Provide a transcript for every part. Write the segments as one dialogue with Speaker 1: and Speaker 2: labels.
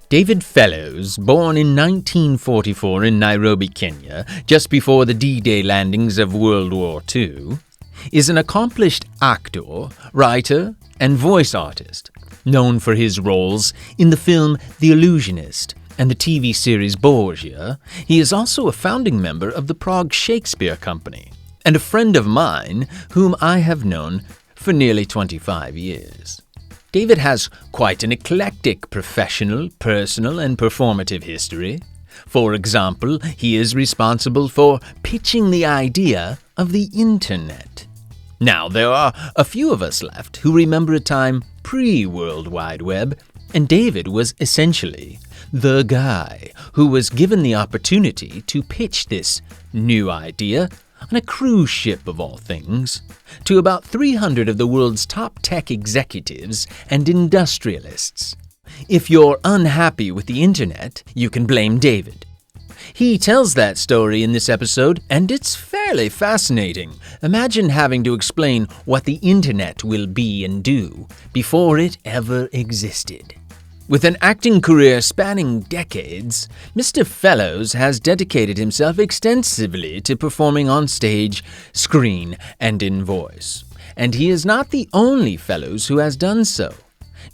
Speaker 1: David Fellows, born in 1944 in Nairobi, Kenya, just before the D-Day landings of World War II, is an accomplished actor, writer, and voice artist, known for his roles in the film The Illusionist and the TV series Borgia. He is also a founding member of the Prague Shakespeare Company, and a friend of mine whom I have known for nearly 25 years. David has quite an eclectic professional, personal, and performative history. For example, he is responsible for pitching the idea of the internet. Now, there are a few of us left who remember a time pre-World Wide Web, and David was essentially the guy who was given the opportunity to pitch this new idea on a cruise ship of all things, to about 300 of the world's top tech executives and industrialists. If you're unhappy with the internet, you can blame David. He tells that story in this episode, and it's fairly fascinating. Imagine having to explain what the internet will be and do before it ever existed. With an acting career spanning decades, Mr. Fellows has dedicated himself extensively to performing on stage, screen, and in voice. And he is not the only Fellows who has done so.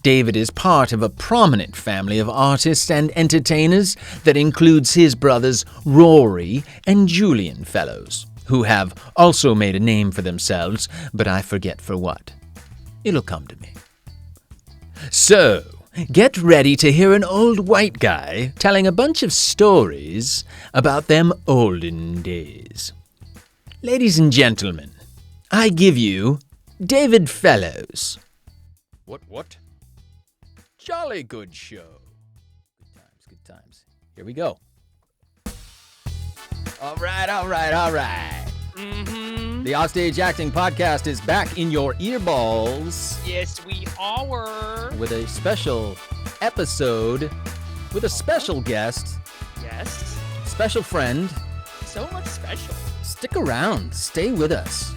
Speaker 1: David is part of a prominent family of artists and entertainers that includes his brothers Rory and Julian Fellows, who have also made a name for themselves, but I forget for what. It'll come to me. So, get ready to hear an old white guy telling a bunch of stories about them olden days. Ladies and gentlemen, I give you David Fellows. What? Jolly good show. Good times. Here we go. All right.
Speaker 2: Mm-hmm.
Speaker 1: The Offstage Acting Podcast is back in your earballs.
Speaker 2: Yes, we are.
Speaker 1: With a special episode, with a special guest,
Speaker 2: Yes.
Speaker 1: special friend.
Speaker 2: So much special.
Speaker 1: Stick around, stay with us.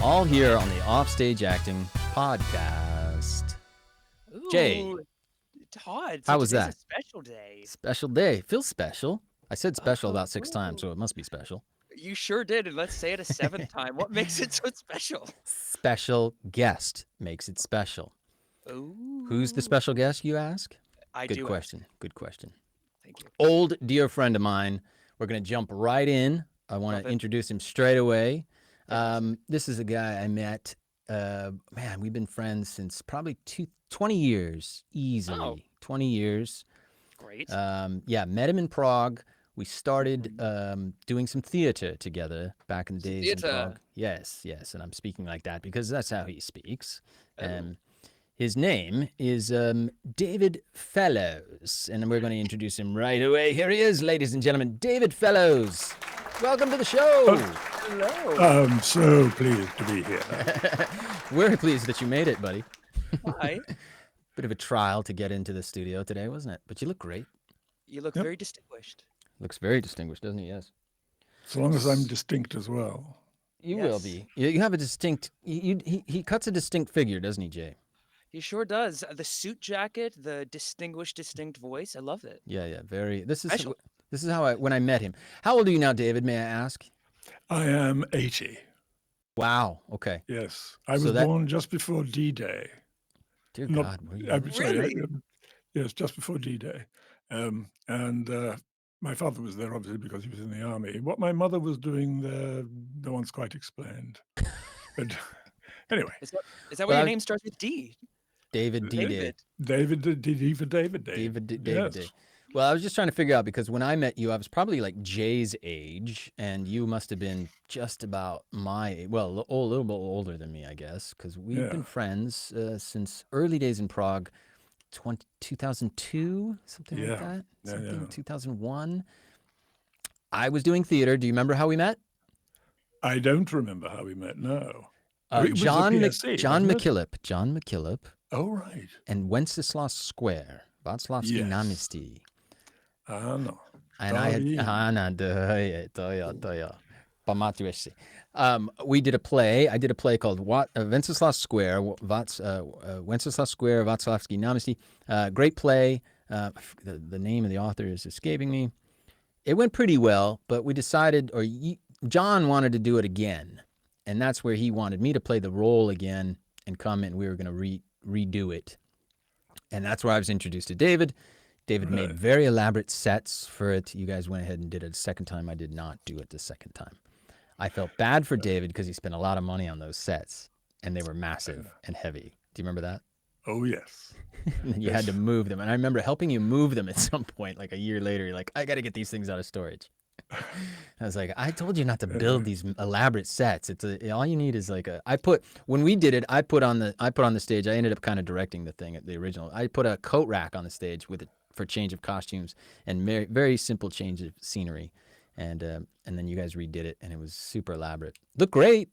Speaker 1: All here on the Offstage Acting Podcast.
Speaker 2: Ooh,
Speaker 1: Jay.
Speaker 2: Todd.
Speaker 1: How was
Speaker 2: today's
Speaker 1: that?
Speaker 2: A special day.
Speaker 1: Special day. Feels special. I said special about 6 times, so it must be special.
Speaker 2: You sure did, and let's say it a 7th time. What makes it so special?
Speaker 1: Special guest makes it special.
Speaker 2: Ooh.
Speaker 1: Who's the special guest, you ask?
Speaker 2: I
Speaker 1: Good
Speaker 2: do.
Speaker 1: question. Good question.
Speaker 2: Thank you.
Speaker 1: Old dear friend of mine. We're going to jump right in. I want
Speaker 2: Love
Speaker 1: to
Speaker 2: it.
Speaker 1: introduce him straight away.
Speaker 2: Yes.
Speaker 1: This is a guy I met. We've been friends since probably 20 years, easily.
Speaker 2: Oh.
Speaker 1: 20 years.
Speaker 2: Great.
Speaker 1: Met him in Prague. We started doing some theater together back in the days in Prague. Yes, and I'm speaking like that because that's how he speaks.
Speaker 2: Oh.
Speaker 1: His name is David Fellows, and we're going to introduce him right away. Here he is, ladies and gentlemen, David Fellows. Welcome to the show.
Speaker 2: Hello.
Speaker 3: I'm so pleased to be here.
Speaker 1: We're pleased that you made it, buddy.
Speaker 2: Hi.
Speaker 1: Bit of a trial to get into the studio today, wasn't it? But you look great.
Speaker 2: You look
Speaker 3: Yep.
Speaker 2: very distinguished.
Speaker 1: Looks very distinguished, doesn't he? Yes.
Speaker 3: As long as I'm distinct as well.
Speaker 1: You will
Speaker 2: Yes.
Speaker 1: be. You have a distinct. He cuts a distinct figure, doesn't he, Jay?
Speaker 2: He sure does. The suit jacket, the distinct voice. I love it.
Speaker 1: Yeah. Very. This
Speaker 2: Special.
Speaker 1: is how when I met him. How old are you now, David? May I ask?
Speaker 3: I am 80.
Speaker 1: Wow. Okay.
Speaker 3: Yes. I
Speaker 1: So
Speaker 3: was
Speaker 1: that-
Speaker 3: born just before D-Day.
Speaker 1: Dear
Speaker 3: Not-
Speaker 1: God. were you-
Speaker 3: I'm sorry,
Speaker 2: Really?
Speaker 3: yes, just before D-Day. And my father was there, obviously, because he was in the army. What my mother was doing there, no one's quite explained. But anyway,
Speaker 2: Is that why
Speaker 1: Well,
Speaker 2: your name starts with D?
Speaker 1: David D. Day.
Speaker 2: David.
Speaker 3: David D for David Day.
Speaker 1: David Day.
Speaker 3: Yes.
Speaker 1: Well, I was just trying to figure out because when I met you, I was probably like Jay's age, and you must have been just about my well, a little bit older than me, I guess, because we've
Speaker 3: Yeah.
Speaker 1: been friends since early days in Prague, 2002, something like
Speaker 3: Yeah.
Speaker 1: that,
Speaker 3: Yeah,
Speaker 1: something
Speaker 3: yeah.
Speaker 1: 2001. I was doing theater. Do you remember how we met?
Speaker 3: I don't remember how we met, no. It was the
Speaker 1: John
Speaker 3: PSC,
Speaker 1: John
Speaker 3: wasn't it?
Speaker 1: McKillop,
Speaker 3: Oh, right.
Speaker 1: and Wenceslas Square, Václavský
Speaker 3: Yes.
Speaker 1: náměstí.
Speaker 3: No.
Speaker 1: And I had,
Speaker 3: Darling.
Speaker 1: to je. Pamatuješ si. We did a play. I did a play called Wenceslas Square, Wenceslas Square, Václavský náměstí. Great play. The name of the author is escaping me. It went pretty well, but we decided, John wanted to do it again. And that's where he wanted me to play the role again and come in. We were going to redo it. And that's where I was introduced to David. David made very elaborate sets for it. You guys went ahead and did it a second time. I did not do it the second time. I felt bad for David because he spent a lot of money on those sets, and they were massive and heavy. Do you remember that?
Speaker 3: Oh, yes.
Speaker 1: And you had to move them. And I remember helping you move them at some point, like a year later. You're like, I got to get these things out of storage. I was like, I told you not to build these elaborate sets. All you need is like when we did it, I put on the stage. I ended up kind of directing the thing at the original. I put a coat rack on the stage for change of costumes and very, very simple change of scenery. And then you guys redid it, and it was super elaborate. Looked great,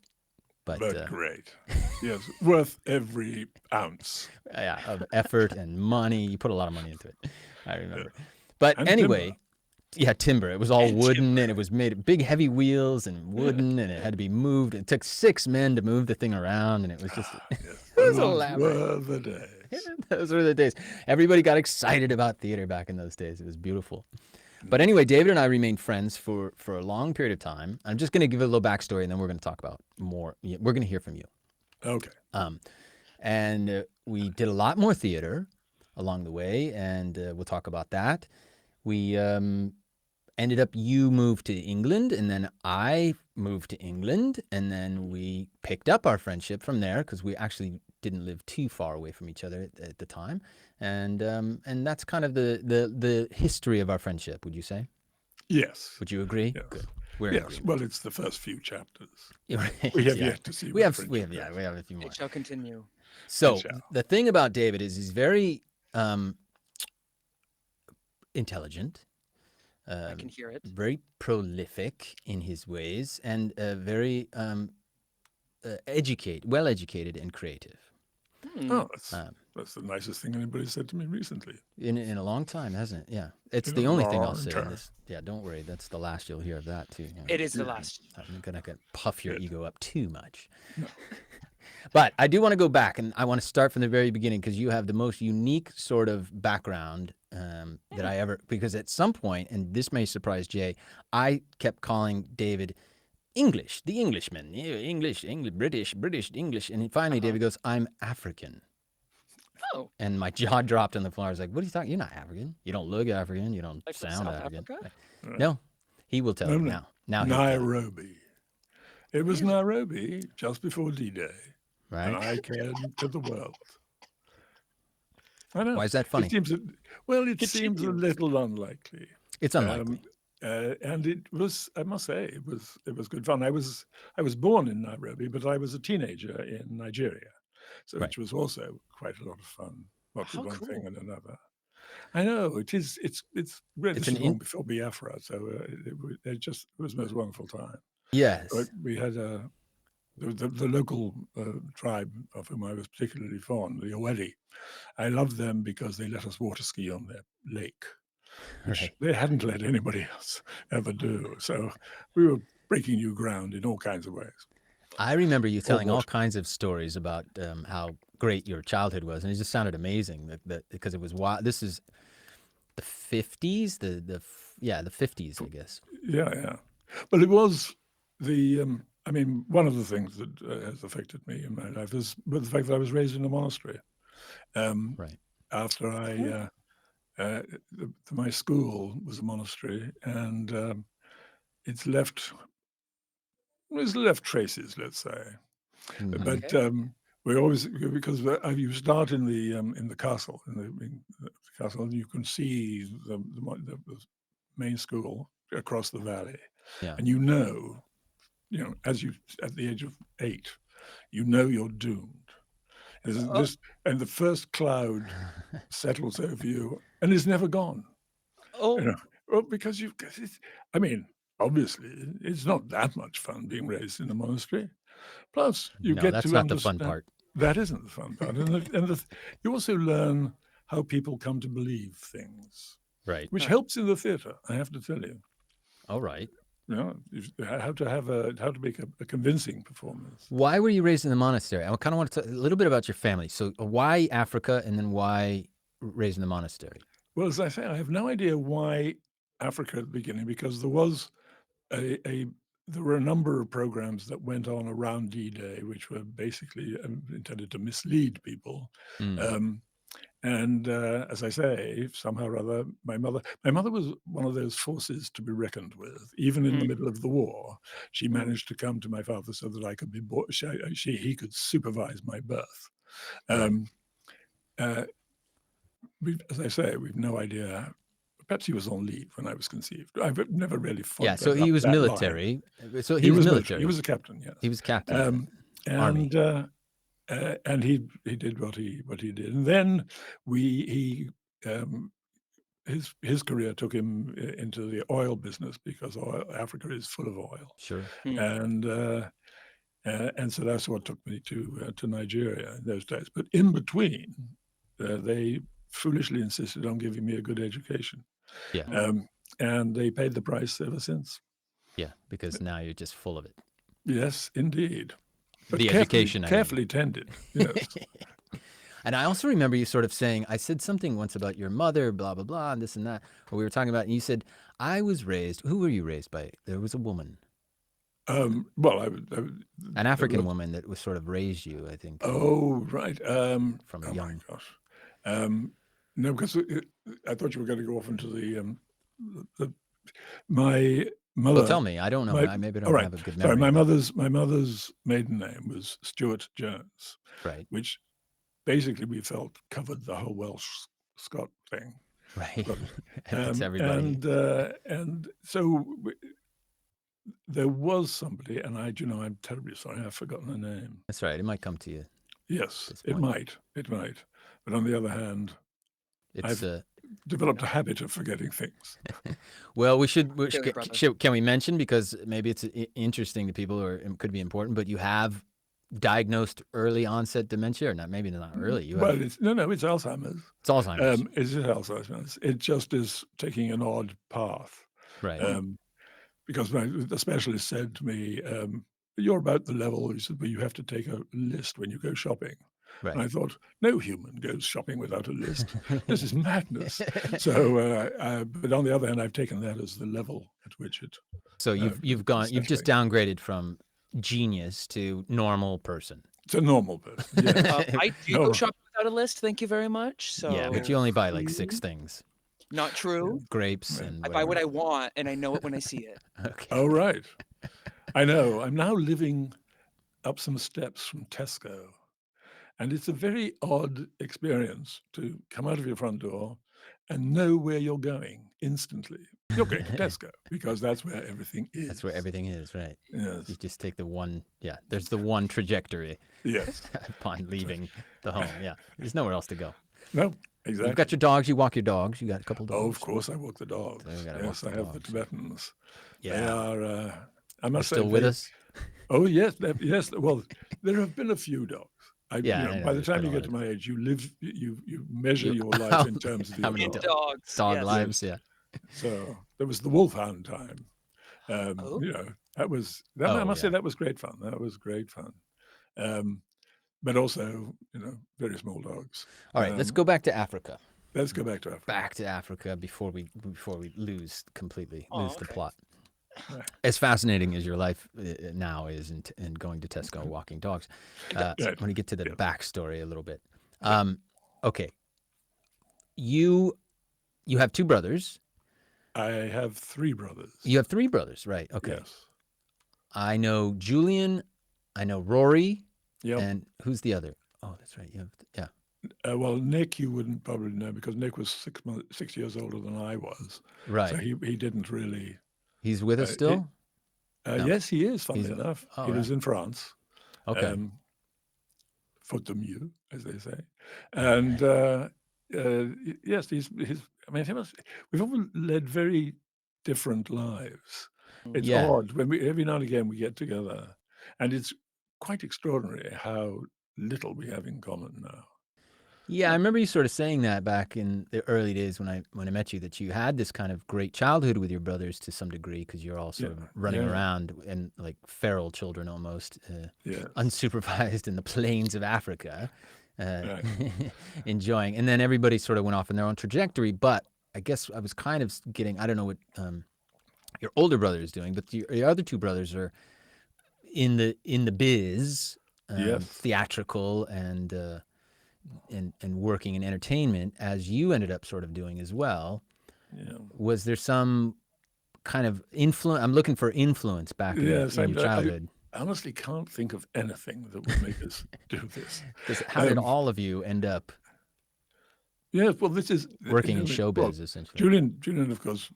Speaker 1: but
Speaker 3: great. Yes, worth every ounce.
Speaker 1: Of effort and money. You put a lot of money into it. I remember. But and anyway. Timber. Yeah, timber. It was all wooden, and it was made of big, heavy wheels and wooden, and it had to be moved. It took 6 men to move the thing around, and it was just it was elaborate.
Speaker 3: Those were the days.
Speaker 1: Those were the days. Everybody got excited about theater back in those days. It was beautiful. But anyway, David and I remained friends for a long period of time. I'm just going to give a little backstory, and then we're going to talk about more. We're going to hear from you.
Speaker 3: Okay.
Speaker 1: And we did a lot more theater along the way, and we'll talk about that. We ended up, you moved to England, and then I moved to England, and then we picked up our friendship from there because we actually didn't live too far away from each other at the time, and that's kind of the history of our friendship. Would you say?
Speaker 3: Yes.
Speaker 1: Would you agree?
Speaker 3: Yes.
Speaker 1: Good.
Speaker 3: Yes. Well, it's the first few chapters.
Speaker 1: Right.
Speaker 3: We have yet to see.
Speaker 1: We have a few more.
Speaker 2: It shall continue.
Speaker 1: So the thing about David is he's very intelligent.
Speaker 2: I can hear it.
Speaker 1: Very prolific in his ways, and very well educated and creative.
Speaker 3: Oh, that's the nicest thing anybody said to me recently.
Speaker 1: In a long time, hasn't it? Yeah. It's the only thing I'll say in this. Yeah, don't worry. That's the last you'll hear of that, too. You know.
Speaker 2: It is the last.
Speaker 1: I'm going to puff your ego up too much. No. But I do want to go back, and I want to start from the very beginning because you have the most unique sort of background that I ever, because at some point, and this may surprise Jay, I kept calling David English, the Englishman, English, British, English. And finally, David goes, I'm African.
Speaker 2: Oh.
Speaker 1: And my jaw dropped on the floor. I was like, what are you talking? You're not African. You don't look African. You don't sound African. No, he will tell you now. Now
Speaker 3: Nairobi. It was Nairobi just before D-Day.
Speaker 1: Right.
Speaker 3: And I came to the world. I know.
Speaker 1: Why is that funny?
Speaker 3: It seems a little unlikely.
Speaker 1: It's unlikely.
Speaker 3: And it was, I must say, it was good fun. I was born in Nairobi, but I was a teenager in Nigeria, so which was also quite a lot of fun. Lots of one thing and another. I know it is. It's long before Biafra, so it was the most wonderful time.
Speaker 1: Yes,
Speaker 3: but we had the local tribe of whom I was particularly fond, the Oweri. I loved them because they let us water ski on their lake, which they hadn't let anybody else ever do. So we were breaking new ground in all kinds of ways.
Speaker 1: I remember you telling all kinds of stories about how great your childhood was, and it just sounded amazing because it was wild. This is the 50s, the 50s, I guess.
Speaker 3: Yeah. But it was one of the things that has affected me in my life is the fact that I was raised in a monastery. After my school was a monastery, and it's left traces, let's say. Mm-hmm. But we always, because you start in the castle, in the castle, and you can see the main school across the valley, and you know, as you at the age of 8, you're doomed. And the first cloud settles over you and is never gone.
Speaker 2: Oh,
Speaker 3: because obviously, it's not that much fun being raised in a monastery. Plus,
Speaker 1: that's not the fun part.
Speaker 3: That isn't the fun part, and you also learn how people come to believe things,
Speaker 1: right?
Speaker 3: Which helps in the theatre, I have to tell you.
Speaker 1: All right.
Speaker 3: How to make a convincing performance.
Speaker 1: Why were you raised in the monastery? I kind of want to talk a little bit about your family. So why Africa, and then why raised in the monastery?
Speaker 3: Well, as I say, I have no idea why Africa at the beginning, because there was a there were a number of programs that went on around D-Day, which were basically intended to mislead people.
Speaker 1: Mm.
Speaker 3: And as I say, somehow or other, my mother was one of those forces to be reckoned with. Even in the middle of the war, she managed to come to my father so that I could be he could supervise my birth.
Speaker 1: Right.
Speaker 3: As I say, we've no idea. Perhaps he was on leave when I was conceived. I've never really
Speaker 1: Yeah,
Speaker 3: followed
Speaker 1: so he
Speaker 3: up
Speaker 1: was
Speaker 3: that line.
Speaker 1: military. So he was military.
Speaker 3: He was a captain, yes.
Speaker 1: He was captain. Army.
Speaker 3: And he did what he did. And then his career took him into the oil business, because Africa is full of oil.
Speaker 1: Sure.
Speaker 3: And so that's what took me to Nigeria in those days. But in between, they foolishly insisted on giving me a good education.
Speaker 1: Yeah.
Speaker 3: And they paid the price ever since.
Speaker 1: Yeah, because now you're just full of it.
Speaker 3: Yes, indeed. But
Speaker 1: The education,
Speaker 3: carefully tended. Yes.
Speaker 1: And I also remember you sort of saying, I said something once about your mother, blah, blah, blah, and this and that. What we were talking about, and you said, I was raised, who were you raised by? There was a woman.
Speaker 3: Well,
Speaker 1: An African woman that was sort of raised you, I think.
Speaker 3: Oh, right.
Speaker 1: From
Speaker 3: oh
Speaker 1: young.
Speaker 3: my gosh. No, because I thought you were going to go off into my mother.
Speaker 1: Well, tell me. I don't know. I maybe don't have a good memory.
Speaker 3: Sorry, my mother's maiden name was Stuart Jones.
Speaker 1: Right.
Speaker 3: Which basically we felt covered the whole Welsh Scot thing.
Speaker 1: Right. That's everybody.
Speaker 3: And so there was somebody, and I'm terribly sorry, I've forgotten her name.
Speaker 1: That's right. It might come to you.
Speaker 3: Yes, it might. But on the other hand, I've developed a habit of forgetting things.
Speaker 1: Well, can we mention, because maybe it's interesting to people, or it could be important, but you have diagnosed early onset dementia, or not? Maybe not early.
Speaker 3: It's Alzheimer's.
Speaker 1: It's Alzheimer's.
Speaker 3: It's Alzheimer's. It just is taking an odd path.
Speaker 1: Right.
Speaker 3: Because the specialist said to me, "You're about the level," he said, "where you have to take a list when you go shopping."
Speaker 1: Right.
Speaker 3: And I thought, no human goes shopping without a list. This is madness. So, but on the other hand, I've taken that as the level at which it.
Speaker 1: So you've just downgraded from genius to normal person.
Speaker 3: It's a normal person. Yes.
Speaker 2: I do go shopping without a list. Thank you very much. So
Speaker 1: yeah, but you only buy like 6 things.
Speaker 2: Not true.
Speaker 1: Grapes and
Speaker 2: I buy what I want, and I know it when I see it.
Speaker 1: Okay.
Speaker 3: Oh, right. I know. I'm now living up some steps from Tesco. And it's a very odd experience to come out of your front door and know where you're going instantly. You're going to Tesco, because that's where everything is.
Speaker 1: That's where everything is, right?
Speaker 3: Yes.
Speaker 1: You just take the one, there's the one trajectory.
Speaker 3: Yes.
Speaker 1: Upon leaving the home, yeah. There's nowhere else to go.
Speaker 3: No, exactly.
Speaker 1: You've got your dogs, you walk your dogs, you got a couple dogs.
Speaker 3: Oh, of course I walk the dogs. Yes, I have the Tibetans.
Speaker 1: Yeah.
Speaker 3: They are, I must say.
Speaker 1: Still with us?
Speaker 3: Oh, yes. Yes. Well, there have been a few dogs. By the time you get to my age, you measure your life in terms of
Speaker 1: how many
Speaker 2: dogs.
Speaker 1: Dog lives, yeah.
Speaker 3: So there was the wolfhound time. That was I must say that was great fun. That was great fun. But also, very small dogs.
Speaker 1: All right, let's go back to Africa.
Speaker 3: Let's go back to Africa.
Speaker 1: Back to Africa before we lose the plot. As fascinating as your life now is in going to Tesco, walking dogs, when we get to the backstory a little bit. Okay. You have 2 brothers.
Speaker 3: I have 3 brothers.
Speaker 1: You have 3 brothers, right? Okay.
Speaker 3: Yes.
Speaker 1: I know Julian. I know Rory.
Speaker 3: Yep.
Speaker 1: And who's the other? Oh, that's right.
Speaker 3: Well, Nick, you wouldn't probably know, because Nick was 6 years older than I was.
Speaker 1: Right.
Speaker 3: So he didn't really.
Speaker 1: He's with us still?
Speaker 3: No. Yes, he is, funnily enough. He lives in France.
Speaker 1: Okay.
Speaker 3: Faute de mieux, as they say. And yes, we've all led very different lives. It's odd when every now and again we get together, and it's quite extraordinary how little we have in common now.
Speaker 1: Yeah, I remember you sort of saying that back in the early days when I met you, that you had this kind of great childhood with your brothers to some degree, because you're all sort of running around and like feral children almost, unsupervised in the plains of Africa.
Speaker 3: Right.
Speaker 1: enjoying. And then everybody sort of went off in their own trajectory. But I guess I was kind of getting, I don't know what your older brother is doing, but your other two brothers are in the biz,
Speaker 3: Yes.
Speaker 1: theatrical and working in entertainment, as you ended up sort of doing as well.
Speaker 3: Yeah.
Speaker 1: Was there some kind of influence? I'm looking for influence back
Speaker 3: Yes.
Speaker 1: in your childhood.
Speaker 3: I honestly can't think of anything that would make us do this.
Speaker 1: Because how did all of you end up
Speaker 3: Yes. Well, this is
Speaker 1: working in showbiz, essentially?
Speaker 3: Julian, of course,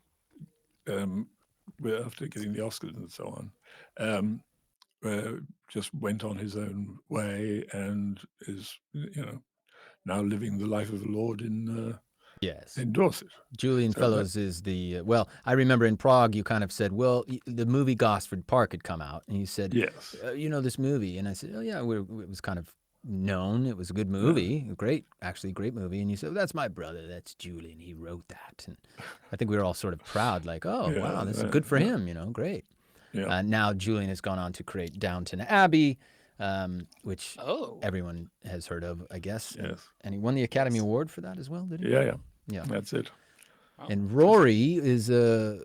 Speaker 3: after getting the Oscars and so on, just went on his own way and is, now living the life of the Lord in
Speaker 1: Yes.
Speaker 3: Dorset.
Speaker 1: Julian Fellows is the, well, I remember in Prague you kind of said, well, the movie Gosford Park had come out, and you said,
Speaker 3: yes,
Speaker 1: this movie. And I said, oh, yeah, it was kind of known. It was a good movie, great movie. And you said, well, that's my brother. That's Julian. He wrote that. And I think we were all sort of proud, like, oh, wow, this is good for him, great.
Speaker 3: Yeah.
Speaker 1: Now Julian has gone on to create Downton Abbey, which
Speaker 2: Oh.
Speaker 1: everyone has heard of, I guess.
Speaker 3: Yes.
Speaker 1: And he won the Academy Award for that as well, did he?
Speaker 3: Yeah. That's it.
Speaker 2: Wow.
Speaker 1: And Rory is a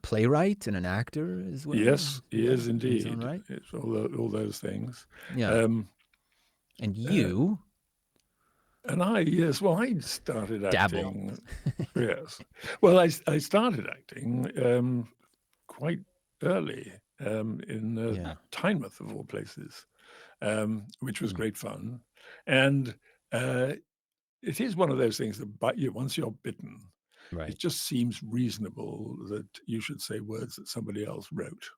Speaker 1: playwright and an actor as well.
Speaker 3: Yes, he is indeed.
Speaker 1: His own right.
Speaker 3: It's all those things.
Speaker 1: Yeah. And you?
Speaker 3: And I, yes, well, I started acting.
Speaker 1: Dabble.
Speaker 3: Yes. Well, I started acting quite early in Tynemouth, of all places, which was great fun. And it is one of those things that once you're bitten,
Speaker 1: Right.
Speaker 3: it just seems reasonable that you should say words that somebody else wrote.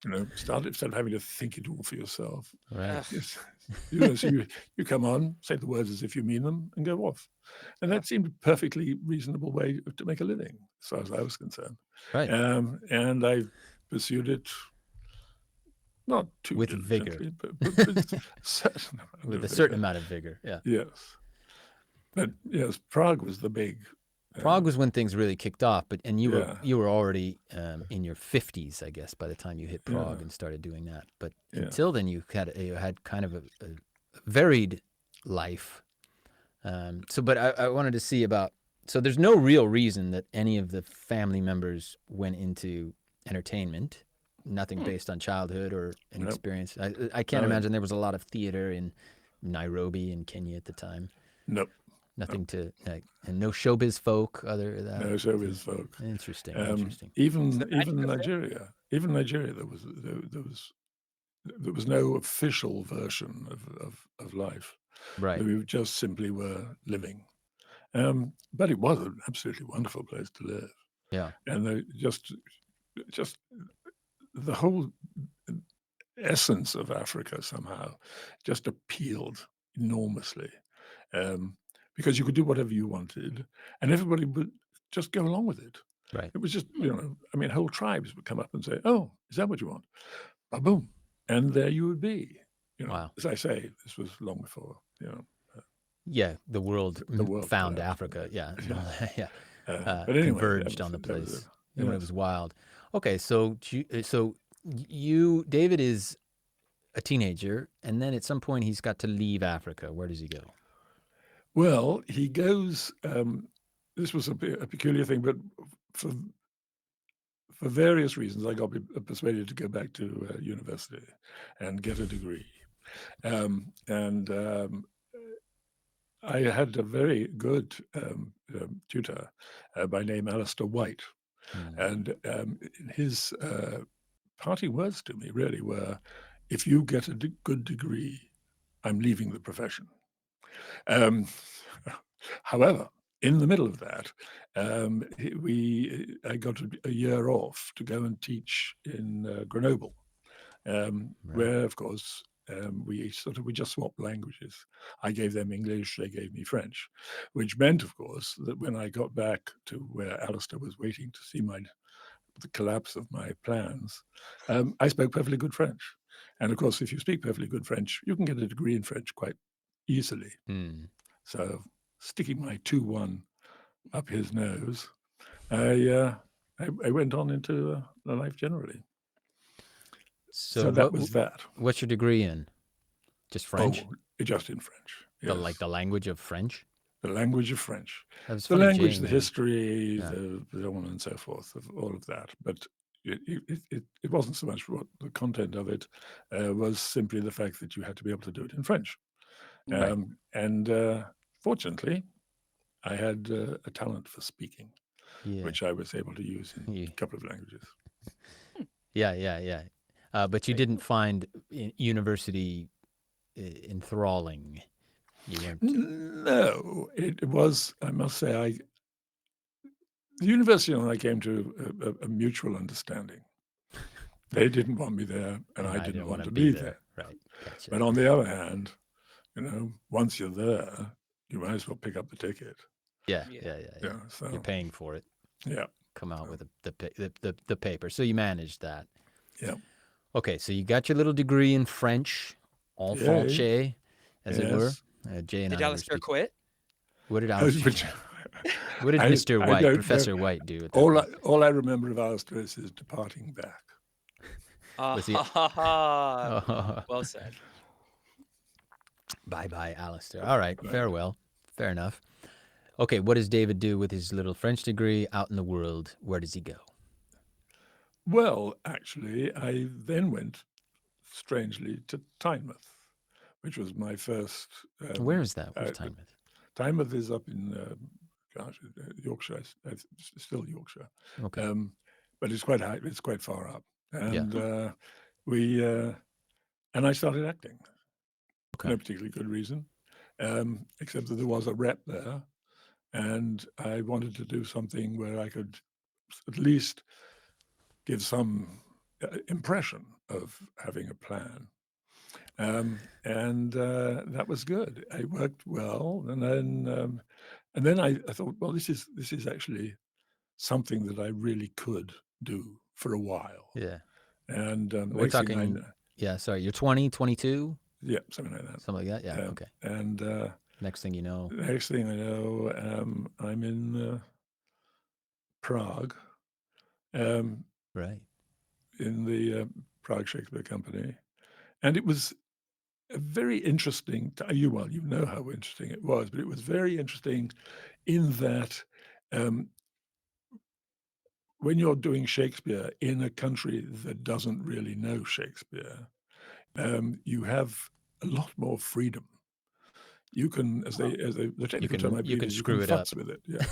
Speaker 3: Instead of having to think it all for yourself.
Speaker 1: Right.
Speaker 3: So you come on, say the words as if you mean them, and go off. And that seemed a perfectly reasonable way to make a living, as far as I was concerned.
Speaker 1: Right.
Speaker 3: And I pursued it not too
Speaker 1: with vigor,
Speaker 3: but with
Speaker 1: a certain amount of vigor. Yeah.
Speaker 3: Yes. But yes, Prague was the big.
Speaker 1: Prague was when things really kicked off, and you were already in your 50s, I guess, by the time you hit Prague and started doing that. But until then, you had kind of a varied life. But I wanted to see about. So there's no real reason that any of the family members went into entertainment. Nothing based on childhood or an experience. I can't imagine there was a lot of theater in Nairobi in Kenya at the time.
Speaker 3: Nope.
Speaker 1: Nothing and no showbiz folk other than that.
Speaker 3: No showbiz folk.
Speaker 1: Interesting.
Speaker 3: Even Nigeria. Even Nigeria, there was no official version of life.
Speaker 1: Right.
Speaker 3: We just simply were living. But it was an absolutely wonderful place to live.
Speaker 1: Yeah.
Speaker 3: And just the whole essence of Africa somehow just appealed enormously. Because you could do whatever you wanted, and everybody would just go along with it.
Speaker 1: Right.
Speaker 3: It was just, whole tribes would come up and say, "Oh, is that what you want?" Ba-boom, and there you would be.
Speaker 1: Wow.
Speaker 3: As I say, this was long before.
Speaker 1: The world found Africa. Yeah. Yeah.
Speaker 3: But anyway,
Speaker 1: converged on the place. It was wild. Okay, so David is a teenager, and then at some point he's got to leave Africa. Where does he go?
Speaker 3: Well, he goes. This was a peculiar thing, but for various reasons, I got persuaded to go back to university and get a degree. I had a very good tutor by name Alistair White, and his parting words to me really were, "If you get a good degree, I'm leaving the profession." However, in the middle of that, I got a year off to go and teach in Grenoble, where, of course, we just swapped languages. I gave them English, they gave me French, which meant, of course, that when I got back to where Alistair was waiting to see the collapse of my plans, I spoke perfectly good French. And of course, if you speak perfectly good French, you can get a degree in French quite easily. So, sticking my 2-1 up his nose, I went on into the life generally. So that was that.
Speaker 1: What's your degree in? Just French?
Speaker 3: Oh, just in French. Yes.
Speaker 1: The language of French?
Speaker 3: The language of French.
Speaker 1: That was
Speaker 3: The
Speaker 1: funny,
Speaker 3: language,
Speaker 1: Jane,
Speaker 3: the history,
Speaker 1: yeah.
Speaker 3: the on and so forth, of all of that. But it wasn't so much what the content of it was simply the fact that you had to be able to do it in French.
Speaker 1: Right.
Speaker 3: And fortunately, I had a talent for speaking,
Speaker 1: Yeah.
Speaker 3: which I was able to use in
Speaker 1: Yeah.
Speaker 3: a couple of languages.
Speaker 1: Yeah. But you didn't find university enthralling. You weren't.
Speaker 3: No, it was, I must say, the university and I came to a mutual understanding. They didn't want me there, and I didn't want to be there.
Speaker 1: Right. Gotcha.
Speaker 3: But on the other hand, once you're there, you might as well pick up the ticket.
Speaker 1: Yeah.
Speaker 3: So
Speaker 1: You're paying for it.
Speaker 3: yeah,
Speaker 1: Come out with the paper. So you managed that.
Speaker 3: yeah.
Speaker 1: Okay, so you got your little degree in French, en
Speaker 3: Yay.
Speaker 1: français, as it were.
Speaker 3: Yes.
Speaker 1: Jay and
Speaker 2: Did
Speaker 1: I were
Speaker 2: Alistair
Speaker 1: speaking.
Speaker 2: quit?
Speaker 1: What did
Speaker 3: Which-
Speaker 1: Alistair? What did
Speaker 3: I-
Speaker 1: Mr.
Speaker 3: I
Speaker 1: White,
Speaker 3: don't
Speaker 1: Professor
Speaker 3: know.
Speaker 1: White, do at that point?
Speaker 3: All I remember of Alistair is his departing back.
Speaker 1: Was he-
Speaker 2: Well said.
Speaker 1: Bye, Alistair. All right, farewell. Fair enough. Okay, what does David do with his little French degree out in the world? Where does he go?
Speaker 3: Well, actually, I then went, strangely, to Tynemouth, which was my first.
Speaker 1: Where is that? Where's Tynemouth?
Speaker 3: Tynemouth is up in, Yorkshire. It's still Yorkshire.
Speaker 1: Okay.
Speaker 3: But it's quite high. It's quite far up, and and I started acting.
Speaker 1: Okay.
Speaker 3: No particularly good reason, except that there was a rep there, and I wanted to do something where I could at least give some impression of having a plan. And that was good. It worked well, and then I thought, well, this is actually something that I really could do for a while.
Speaker 1: Yeah.
Speaker 3: And
Speaker 1: We're
Speaker 3: next thing I
Speaker 1: talking.
Speaker 3: know,
Speaker 1: Yeah. Sorry, you're 20, 22,
Speaker 3: yeah, something like that.
Speaker 1: something like that. Yeah. Okay.
Speaker 3: And
Speaker 1: Next thing you know.
Speaker 3: next thing I know, I'm in Prague,
Speaker 1: Right.
Speaker 3: in the Prague Shakespeare Company, and it was a very interesting. You know how interesting it was, but it was very interesting in that when you're doing Shakespeare in a country that doesn't really know Shakespeare, you have a lot more freedom. You can, as the technical term I believe is, you can
Speaker 1: screw it up.
Speaker 3: futz with it. Yeah.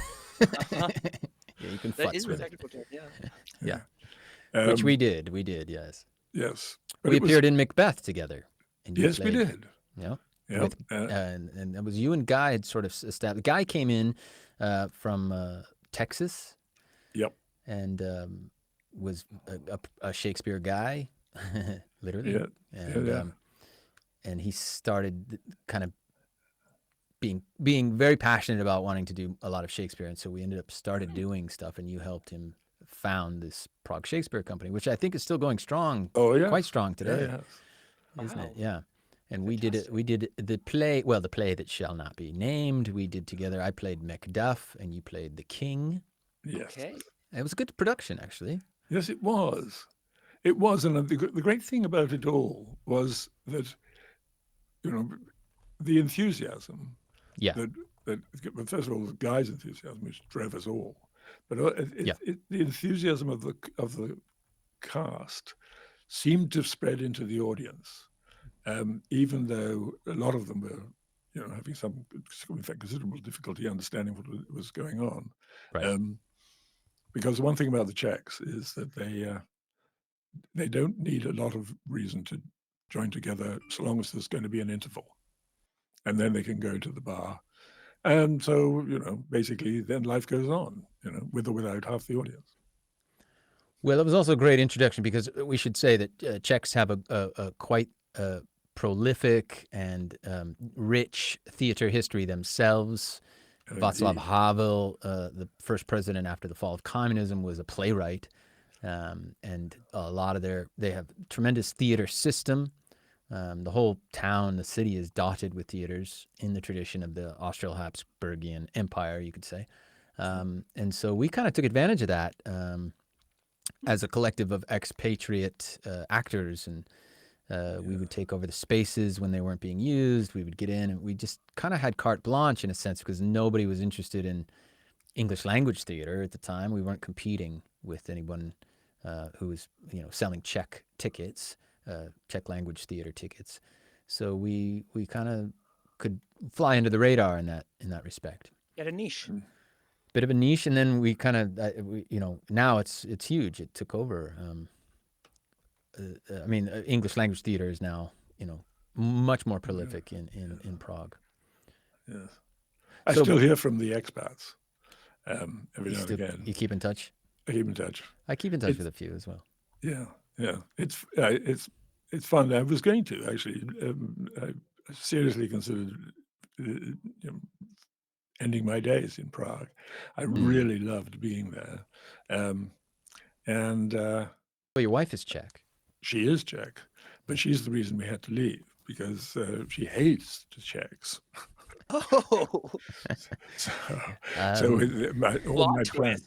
Speaker 1: Yeah, you can
Speaker 2: That
Speaker 1: futz
Speaker 2: is the
Speaker 1: with it.
Speaker 2: technical term. Yeah.
Speaker 1: Yeah. Which we did. We did. Yes.
Speaker 3: Yes. But
Speaker 1: We
Speaker 3: it was-
Speaker 1: appeared in Macbeth together. And you
Speaker 3: Yes, we
Speaker 1: played.
Speaker 3: did.
Speaker 1: Yeah.
Speaker 3: Yeah.
Speaker 1: With, and it was you and Guy had sort of established. Guy came in from Texas
Speaker 3: Yep.
Speaker 1: and was a Shakespeare guy, literally.
Speaker 3: Yeah.
Speaker 1: And and he started kind of being very passionate about wanting to do a lot of Shakespeare, and so we ended up started doing stuff, and you helped him found this Prague Shakespeare Company, which I think is still going strong.
Speaker 3: Oh, yeah.
Speaker 1: Quite strong today,
Speaker 3: Yeah.
Speaker 1: isn't it?
Speaker 2: Wow.
Speaker 1: Yeah. And we did it. We did the play. Well, the play that shall not be named. We did together. I played Macduff, and you played the King.
Speaker 3: Yes.
Speaker 2: Okay.
Speaker 1: It was a good production, actually.
Speaker 3: Yes, it was. It was, and the great thing about it all was that, the enthusiasm.
Speaker 1: Yeah.
Speaker 3: That well, first of all, the Guy's enthusiasm, which drove us all, but the enthusiasm of the cast seemed to have spread into the audience, even though a lot of them were, having some, in fact, considerable difficulty understanding what was going on.
Speaker 1: Right.
Speaker 3: Because the one thing about the Czechs is that they don't need a lot of reason to join together, so long as there's going to be an interval, and then they can go to the bar. And so, basically, then life goes on, with or without half the audience.
Speaker 1: Well, it was also a great introduction because we should say that Czechs have a quite prolific and rich theater history themselves. Václav Havel, the first president after the fall of communism, was a playwright, and a lot of they have tremendous theater system. The whole town, the city is dotted with theaters in the tradition of the Austro-Habsburgian Empire, you could say. And so we kind of took advantage of that as a collective of expatriate actors and We would take over the spaces when they weren't being used. We would get in, and we just kind of had carte blanche in a sense because nobody was interested in English language theater at the time. We weren't competing with anyone who was, selling Czech tickets, Czech language theater tickets. So we kind of could fly under the radar in that respect.
Speaker 2: You had a niche.
Speaker 1: Bit of a niche, and then we kind of, now it's huge. It took over. English language theater is now, much more prolific in Prague.
Speaker 3: Yes, I still hear from the expats every now and again.
Speaker 1: You keep in touch?
Speaker 3: I keep in touch.
Speaker 1: I keep in touch with a few as well.
Speaker 3: Yeah. It's fun. I was going to actually. I seriously considered ending my days in Prague. I really loved being there.
Speaker 1: Well, your wife is Czech.
Speaker 3: She is Czech, but she's the reason we had to leave because she hates the Czechs.
Speaker 2: Oh,
Speaker 3: So all my friends.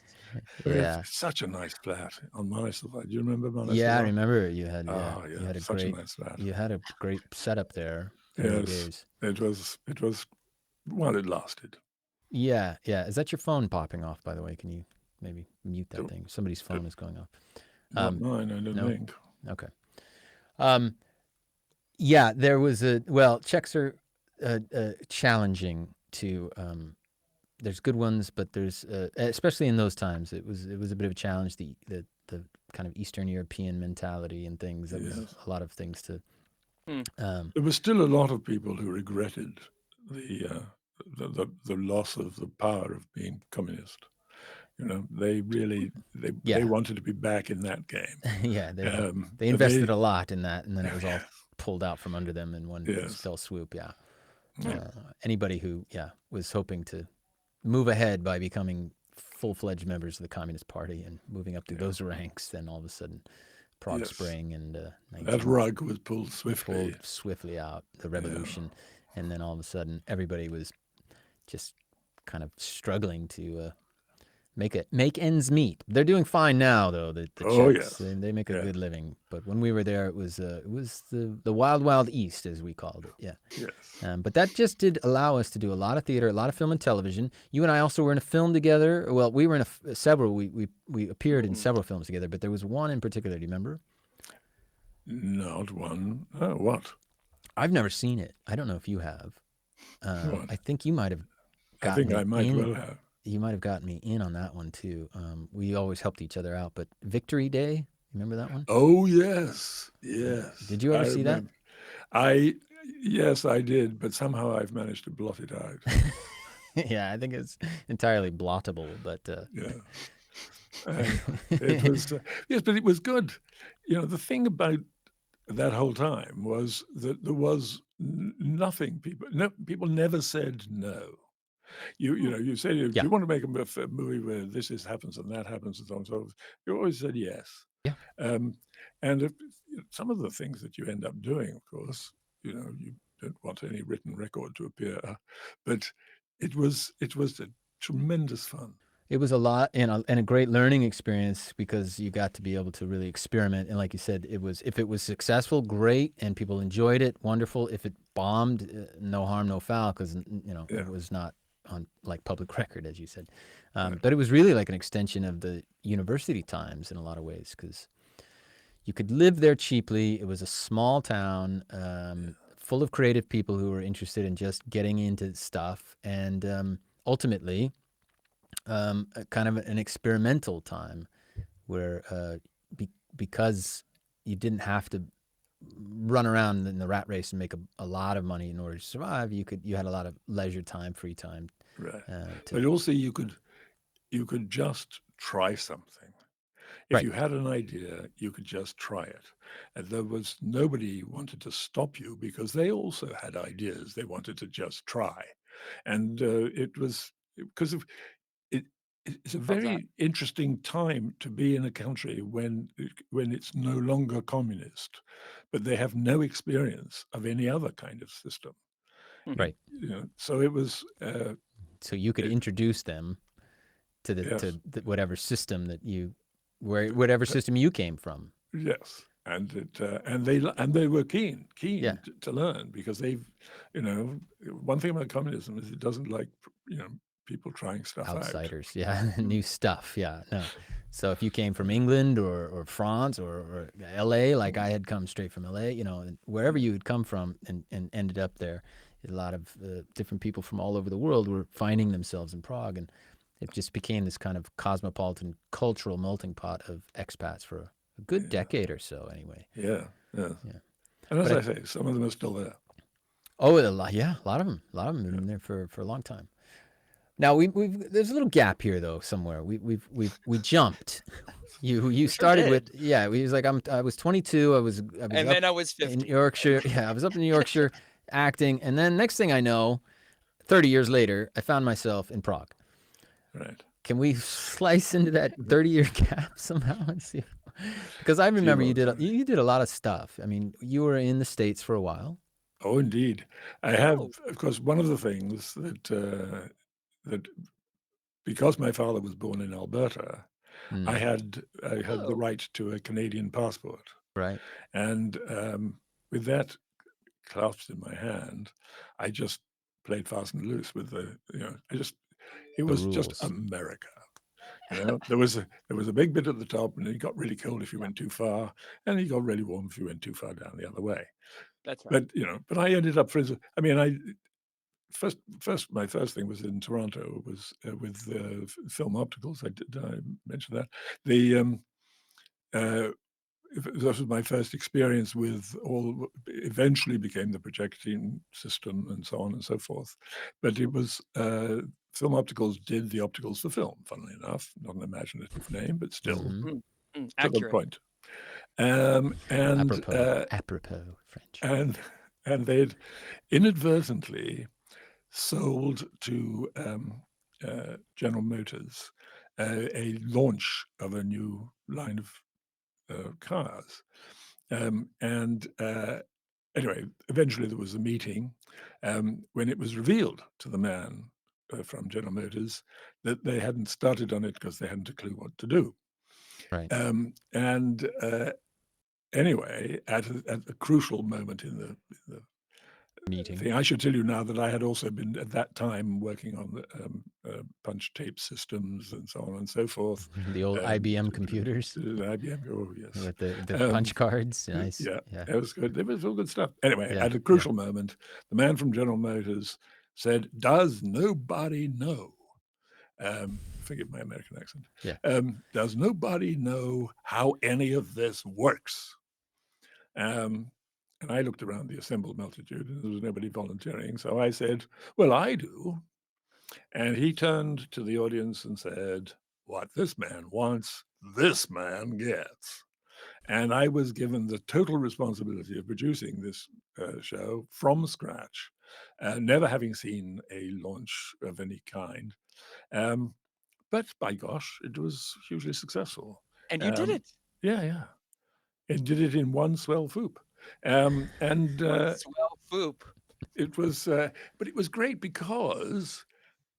Speaker 1: Yeah.
Speaker 3: Such a nice flat on Manaslu. Do you remember Manaslu?
Speaker 1: Yeah, I remember you had.
Speaker 3: You had such a nice flat.
Speaker 1: You had a great setup there.
Speaker 3: Yes, it was. Well, it lasted.
Speaker 1: Yeah. Is that your phone popping off? By the way, can you maybe mute that thing? Somebody's phone is going off.
Speaker 3: Not mine. I don't think.
Speaker 1: Okay. Yeah, there was Czechs are challenging to. There's good ones, but there's especially in those times, it was a bit of a challenge. The kind of Eastern European mentality and things. That was a lot of things to.
Speaker 3: There was still a lot of people who regretted the loss of the power of being communist. They really they wanted to be back in that game.
Speaker 1: Yeah, they invested a lot in that, and then it was all pulled out from under them in one fell swoop. Yeah. Anybody who was hoping to move ahead by becoming full-fledged members of the Communist Party and moving up through those ranks, then all of a sudden Prague Spring and
Speaker 3: that rug was pulled swiftly
Speaker 1: out, the revolution, and then all of a sudden everybody was just kind of struggling to make ends meet. They're doing fine now, though. The Czechs, they make a good living. But when we were there, it was the wild East, as we called it. Yeah.
Speaker 3: Yes.
Speaker 1: But that just did allow us to do a lot of theater, a lot of film and television. You and I also were in a film together. Well, we were in several. We appeared in several films together, but there was one in particular. Do you remember?
Speaker 3: Not one. Oh, what?
Speaker 1: I've never seen it. I don't know if you have. I think you might have.
Speaker 3: I think I might well have.
Speaker 1: You might have gotten me in on that one too. We always helped each other out. But Victory Day, remember that one?
Speaker 3: Oh yes.
Speaker 1: Did you ever see that?
Speaker 3: Yes, I did, but somehow I've managed to blot it out.
Speaker 1: Yeah, I think it's entirely blottable, but
Speaker 3: it was yes, but it was good. The thing about that whole time was that there was nothing. People never said no. You said you want to make a movie where this happens and that happens and so on and so forth. You always said yes.
Speaker 1: Yeah.
Speaker 3: And some of the things that you end up doing, of course, you don't want any written record to appear, but it was a tremendous fun.
Speaker 1: It was a lot and a great learning experience because you got to be able to really experiment. And like you said, if it was successful, great, and people enjoyed it, wonderful. If it bombed, no harm, no foul, because it was not on like public record, as you said. But it was really like an extension of the university times in a lot of ways because you could live there cheaply. It was a small town full of creative people who were interested in just getting into stuff, and ultimately kind of an experimental time where because you didn't have to run around in the rat race and make a lot of money in order to survive. You had a lot of leisure time, free time.
Speaker 3: Right. But also you could just try something. If you had an idea, you could just try it. And there was nobody wanted to stop you because they also had ideas they wanted to just try. And it was because of it. It's a very interesting time to be in a country when it's no longer communist, but they have no experience of any other kind of system.
Speaker 1: Right.
Speaker 3: So it was.
Speaker 1: So you could introduce them to the whatever system that whatever system you came from.
Speaker 3: Yes. and they were keen
Speaker 1: Yeah.
Speaker 3: to learn, because they've, one thing about communism is it doesn't like, people trying stuff out.
Speaker 1: Outsiders, yeah, new stuff, yeah, no. So if you came from England or France or LA, like I had come straight from LA, and wherever you had come from and ended up there, a lot of different people from all over the world were finding themselves in Prague, and it just became this kind of cosmopolitan cultural melting pot of expats for a good decade or so, anyway.
Speaker 3: Yeah.
Speaker 1: Yeah.
Speaker 3: And as
Speaker 1: But
Speaker 3: I say, some of them are still there.
Speaker 1: Oh, a lot of them have been there for a long time. Now there's a little gap here though somewhere. We jumped. You started with
Speaker 2: did.
Speaker 1: he was like I was 22. I was
Speaker 2: And
Speaker 1: up
Speaker 2: then I was
Speaker 1: in
Speaker 2: 50.
Speaker 1: Yorkshire. Yeah, I was up in Yorkshire acting, and then next thing I know, 30 years later, I found myself in Prague.
Speaker 3: Right.
Speaker 1: Can we slice into that 30-year gap somehow and see? Because I remember you did a lot of stuff. I mean, you were in the States for a while.
Speaker 3: Oh, indeed. I have, of course, one of the things that because my father was born in Alberta, I had the right to a Canadian passport.
Speaker 1: Right.
Speaker 3: And with that clasped in my hand, I just played fast and loose with it was
Speaker 1: rules.
Speaker 3: just America. There was a big bit at the top, and it got really cold if you went too far, and it got really warm if you went too far down the other way.
Speaker 2: That's right.
Speaker 3: But I ended up friends. I mean, my first thing was in Toronto. It was with film opticals. Did I mention that? That was my first experience with all. Eventually became the projecting system and so on and so forth. But it was film opticals did the opticals for film. Funnily enough, not an imaginative name, but still to
Speaker 2: Accurate.
Speaker 3: the point. And
Speaker 1: apropos French.
Speaker 3: And they'd inadvertently sold to General Motors a launch of a new line of cars. Anyway, eventually there was a meeting when it was revealed to the man from General Motors that they hadn't started on it because they hadn't a clue what to do.
Speaker 1: Right.
Speaker 3: Anyway, at a crucial moment in the
Speaker 1: meeting
Speaker 3: thing, I should tell you now that I had also been at that time working on punch tape systems and so on and so forth.
Speaker 1: The old IBM computers.
Speaker 3: IBM, oh yes,
Speaker 1: with the punch cards. Nice.
Speaker 3: Yeah, it was good. It was all good stuff. Anyway,
Speaker 1: Yeah,
Speaker 3: at a crucial moment, the man from General Motors said, "Does nobody know?" Forgive my American accent.
Speaker 1: Yeah.
Speaker 3: Does nobody know how any of this works? And I looked around the assembled multitude, and there was nobody volunteering. So I said, "Well, I do." And he turned to the audience and said, "What this man wants, this man gets." And I was given the total responsibility of producing this show from scratch, never having seen a launch of any kind. But by gosh, it was hugely successful.
Speaker 2: And you did it.
Speaker 3: Yeah. And did it in one swell swoop.
Speaker 2: Swell foop.
Speaker 3: It was, but it was great because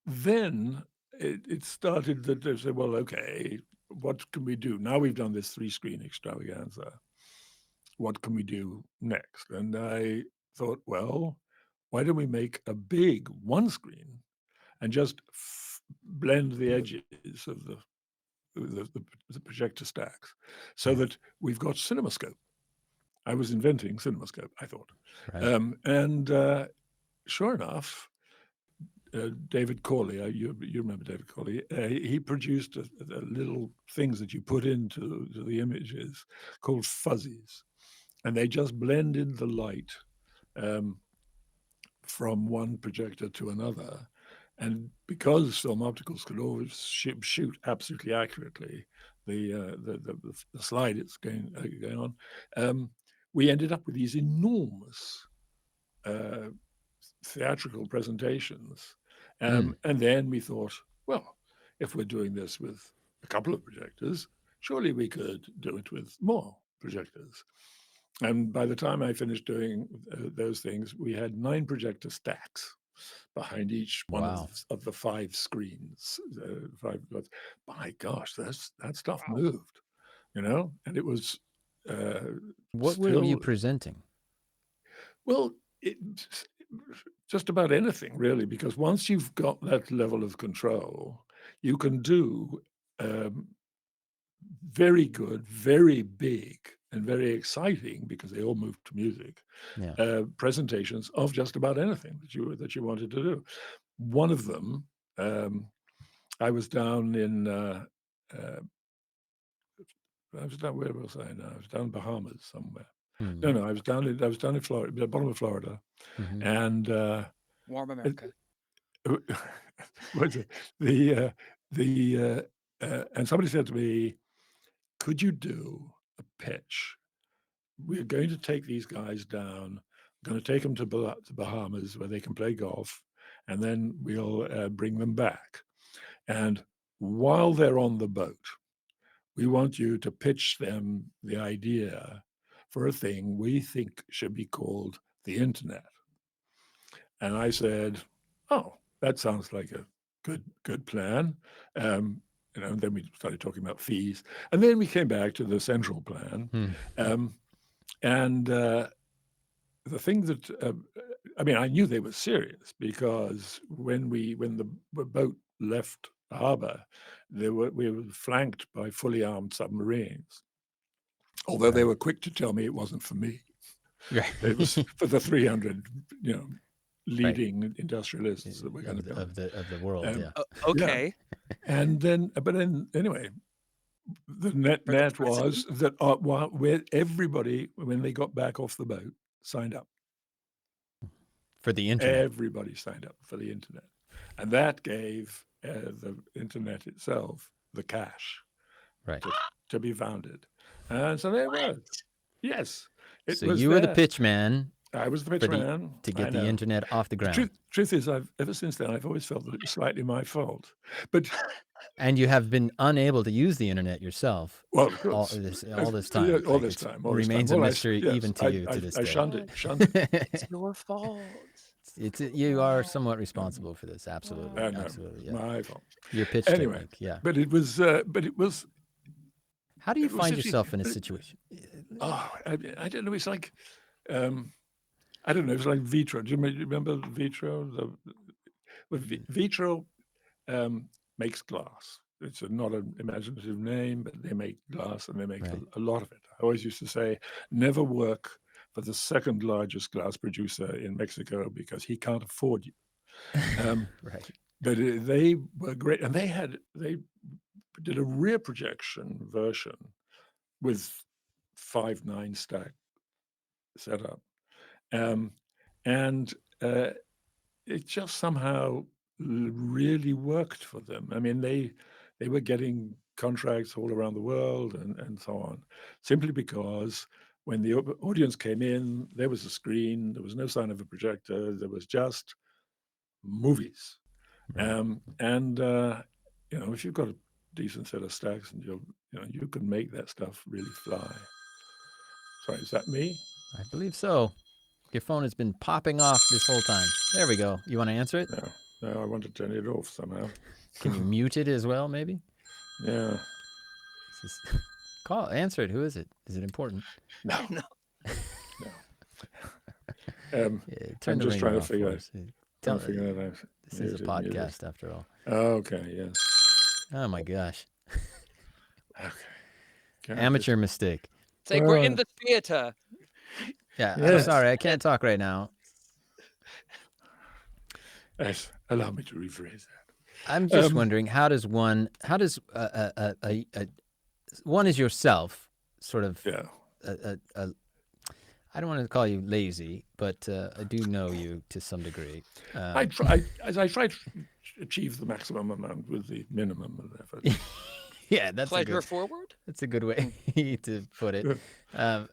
Speaker 3: then it started that they said, well, okay, what can we do? Now we've done this 3-screen extravaganza. What can we do next? And I thought, well, why don't we make a big 1-screen and just blend the edges of the projector stacks so that we've got CinemaScope. I was inventing CinemaScope, I thought. Right. Sure enough, David Corley, you remember David Corley, he produced the little things that you put into the images called fuzzies. And they just blended the light from one projector to another. And because film opticals could always shoot absolutely accurately the slide it's going on, we ended up with these enormous theatrical presentations. And then we thought, well, if we're doing this with a couple of projectors, surely we could do it with more projectors. And by the time I finished doing those things, we had 9 projector stacks behind each one of the 5 screens. By gosh, that stuff moved, and it was
Speaker 1: What were you
Speaker 3: still,
Speaker 1: presenting?
Speaker 3: well, just about anything really, because once you've got that level of control, you can do um, very good, very big, and very exciting, because they all move to music,
Speaker 1: Yeah.
Speaker 3: presentations of just about anything that you wanted to do. One of them, I was down in where was I now? I was down in Bahamas somewhere.
Speaker 1: Mm.
Speaker 3: No, I was down in Florida, the bottom of Florida,
Speaker 1: Mhm.
Speaker 3: and
Speaker 2: Warm America.
Speaker 3: was it and somebody said to me, "Could you do a pitch? We're going to take these guys down. We're going to take them to the Bahamas where they can play golf, and then we'll bring them back. And while they're on the boat, we want you to pitch them the idea for a thing we think should be called the internet." And I said, "Oh, that sounds like a good plan." And then we started talking about fees, and then we came back to the central plan.
Speaker 1: Hmm.
Speaker 3: Um, and the thing that I mean, I knew they were serious, because when the boat left the harbor, we were flanked by fully armed submarines. Although they
Speaker 1: Right.
Speaker 3: were quick to tell me it wasn't for me.
Speaker 1: Right.
Speaker 3: It was for the 300,
Speaker 1: Right.
Speaker 3: leading industrialists that were going to
Speaker 1: of
Speaker 3: come.
Speaker 1: the world.
Speaker 3: Um,
Speaker 1: Yeah.
Speaker 3: Yeah,
Speaker 2: Okay.
Speaker 3: and but then anyway, the
Speaker 2: For the
Speaker 3: net was
Speaker 2: president?
Speaker 3: that where everybody, when they got back off the boat, signed up.
Speaker 1: For the internet.
Speaker 3: Everybody signed up for the internet, and that gave the internet itself the cash
Speaker 1: Right.
Speaker 3: to be founded. And so there it was.
Speaker 2: What?
Speaker 3: Yes, it
Speaker 1: So
Speaker 3: was
Speaker 1: you were the
Speaker 3: there.
Speaker 1: pitch man
Speaker 3: I was the pitch
Speaker 1: for the
Speaker 3: man.
Speaker 1: to
Speaker 3: I
Speaker 1: get the
Speaker 3: know.
Speaker 1: internet off the
Speaker 3: The
Speaker 1: ground.
Speaker 3: truth is, ever since then, I've always felt that it was slightly my fault. But
Speaker 1: And you have been unable to use the internet yourself
Speaker 3: well, of
Speaker 1: all
Speaker 3: course,
Speaker 1: this
Speaker 3: yeah,
Speaker 1: all this time.
Speaker 3: all
Speaker 1: Like,
Speaker 3: this
Speaker 1: it's
Speaker 3: time,
Speaker 1: remains a
Speaker 3: Well,
Speaker 1: mystery even to you to this
Speaker 3: I
Speaker 1: day.
Speaker 3: shunned it.
Speaker 2: It's your fault.
Speaker 1: You are
Speaker 2: Wow.
Speaker 1: somewhat responsible for this. Absolutely.
Speaker 3: No,
Speaker 1: Absolutely. Yeah.
Speaker 3: my fault.
Speaker 1: Your pitch
Speaker 3: Anyway,
Speaker 1: technique. Yeah.
Speaker 3: but it was
Speaker 1: How do you
Speaker 3: it was
Speaker 1: find
Speaker 3: actually-
Speaker 1: yourself in a situation?
Speaker 3: I don't know. It's like I don't know. It's like Vitro. Do you remember Vitro? Vitro makes glass. It's not an imaginative name, but they make glass, and they make
Speaker 1: Right.
Speaker 3: a lot of it. I always used to say, never work for the second largest glass producer in Mexico, because he can't afford you.
Speaker 1: Right.
Speaker 3: But they were great, and they did a rear projection version with 5/9 stack setup, and it just somehow really worked for them. I mean, they were getting contracts all around the world, and so on, simply because when the audience came in, there was a screen, there was no sign of a projector, there was just movies.
Speaker 1: Right.
Speaker 3: And if you've got a decent set of stacks, and you can make that stuff really fly. Sorry, is that me?
Speaker 1: I believe so. Your phone has been popping off this whole time. There we go. You want to answer it?
Speaker 3: No, I want to turn it off somehow.
Speaker 1: Can you mute it as well, maybe?
Speaker 3: Yeah.
Speaker 1: Answer it. Who is it? Is it important?
Speaker 3: No.
Speaker 2: No.
Speaker 3: No.
Speaker 1: Turn
Speaker 3: I'm
Speaker 1: the
Speaker 3: just trying
Speaker 1: ringer
Speaker 3: to
Speaker 1: off
Speaker 3: figure
Speaker 1: for
Speaker 3: out.
Speaker 1: us. Tell,
Speaker 3: Figure that out.
Speaker 1: this is a podcast after all.
Speaker 3: Okay. Yes.
Speaker 1: Oh my gosh.
Speaker 3: Okay.
Speaker 1: Amateur mistake.
Speaker 2: It's like we're in the theater.
Speaker 1: Yeah, I'm
Speaker 3: Yes.
Speaker 1: sorry. I can't talk right now.
Speaker 3: Yes. Allow me to rephrase that.
Speaker 1: I'm just wondering, how does one is yourself, sort of,
Speaker 3: Yeah.
Speaker 1: I don't want to call you lazy, but I do know you to some degree.
Speaker 3: I try to achieve the maximum amount with the minimum of effort.
Speaker 1: Yeah, that's
Speaker 2: Pleasure forward.
Speaker 1: That's a good way to put it.
Speaker 3: Yeah.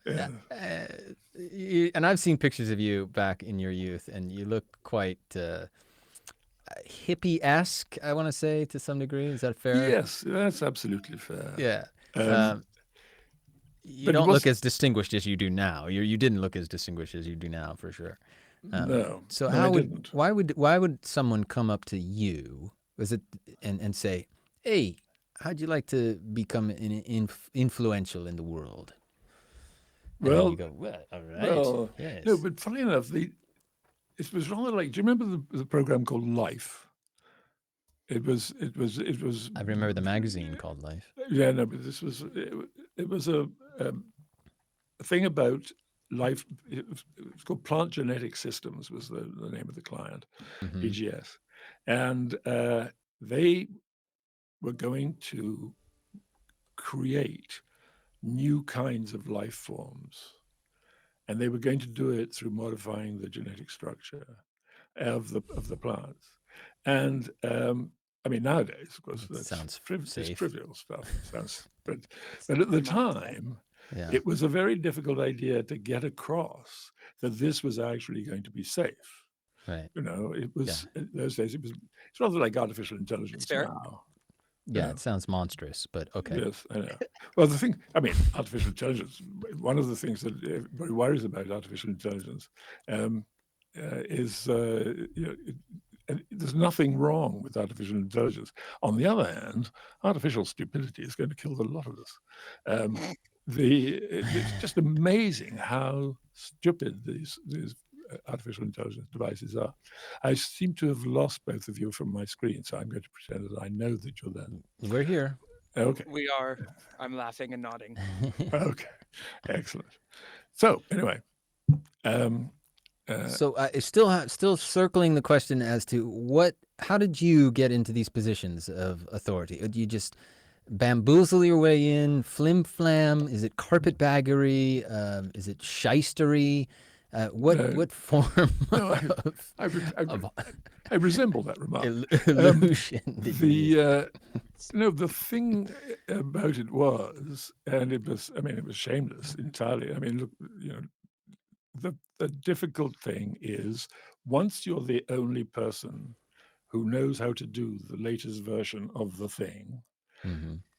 Speaker 1: And I've seen pictures of you back in your youth, and you look quite hippie-esque, I want to say, to some degree. Is that fair?
Speaker 3: Yes, that's absolutely fair.
Speaker 1: Yeah. You
Speaker 3: but it
Speaker 1: don't look
Speaker 3: wasn't-
Speaker 1: as distinguished as you do now. You didn't look as distinguished as you do now, for sure.
Speaker 3: No.
Speaker 1: So
Speaker 3: no, I
Speaker 1: how
Speaker 3: didn't.
Speaker 1: why would someone come up to you? Was it and say, "Hey, how'd you like to become influential in the world?" And then you
Speaker 3: Well,
Speaker 1: go, well, all right.
Speaker 3: well,
Speaker 1: Yes.
Speaker 3: no, but funny enough, it was rather like. Do you remember the program called Life? It was.
Speaker 1: I remember the magazine called Life.
Speaker 3: Yeah, no, but this was. It was a thing about life. It was called Plant Genetic Systems. Was the name of the client,
Speaker 1: Mhm.
Speaker 3: PGS, and they were going to create new kinds of life forms, and they were going to do it through modifying the genetic structure of the plants. And I mean, nowadays, of course,
Speaker 1: That
Speaker 3: that's
Speaker 1: sounds
Speaker 3: it's
Speaker 1: safe.
Speaker 3: trivial stuff. But at the time,
Speaker 1: Yeah.
Speaker 3: it was a very difficult idea to get across that this was actually going to be safe.
Speaker 1: Right.
Speaker 3: You know, it was in those days. It's rather like artificial intelligence
Speaker 2: fair.
Speaker 3: now.
Speaker 1: Yeah,
Speaker 3: know.
Speaker 1: it sounds monstrous, but okay.
Speaker 3: Yes, I know. Well, the thing, I mean, artificial intelligence, one of the things that everybody worries about artificial intelligence is, there's nothing wrong with artificial intelligence. On the other hand, artificial stupidity is going to kill the lot of us. It's just amazing how stupid these artificial intelligence devices are. I seem to have lost both of you from my screen, so I'm going to pretend that I know that you're there.
Speaker 1: We're here.
Speaker 3: Okay.
Speaker 2: We are. I'm laughing and nodding.
Speaker 3: Okay. Excellent. So anyway,
Speaker 1: So still circling the question as to how did you get into these positions of authority? Did you just bamboozle your way in, flim flam? Is it carpetbaggery? Is it shystery? What form
Speaker 3: no,
Speaker 1: of
Speaker 3: I resemble that remark.
Speaker 1: illusion did you use?
Speaker 3: The thing about it was, and it was shameless entirely. I mean, look, the difficult thing is once you're the only person who knows how to do the latest version of the thing,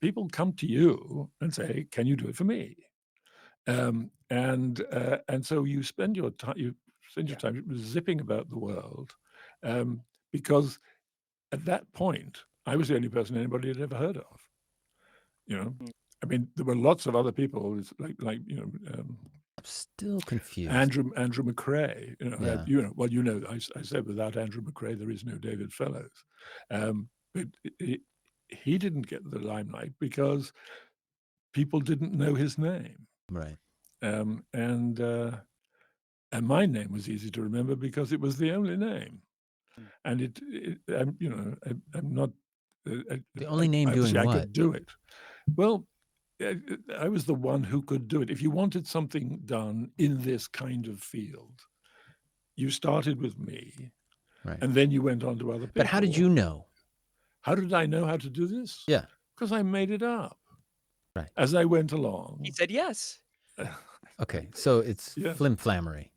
Speaker 3: people come to you and say, "Can you do it for me?" And so you spend your time zipping about the world, because at that point I was the only person anybody had ever heard of.
Speaker 2: Mm.
Speaker 3: I mean, there were lots of other people,
Speaker 1: I'm still confused.
Speaker 3: Andrew McRae.
Speaker 1: Yeah.
Speaker 3: I said without Andrew McRae there is no David Fellows, but he didn't get the limelight because people didn't know his name.
Speaker 1: Right.
Speaker 3: And my name was easy to remember because it was the only name. And I'm not
Speaker 1: The only name doing
Speaker 3: I
Speaker 1: what?
Speaker 3: could do it. Well, I was the one who could do it. If you wanted something done in this kind of field, you started with me,
Speaker 1: Right.
Speaker 3: and then you went on to other people.
Speaker 1: But how did you know?
Speaker 3: How did I know how to do this?
Speaker 1: Yeah.
Speaker 3: Because I made it up.
Speaker 1: Right.
Speaker 3: As I went along.
Speaker 2: He said yes.
Speaker 1: Okay, so it's
Speaker 3: Yeah.
Speaker 1: flim-flammery.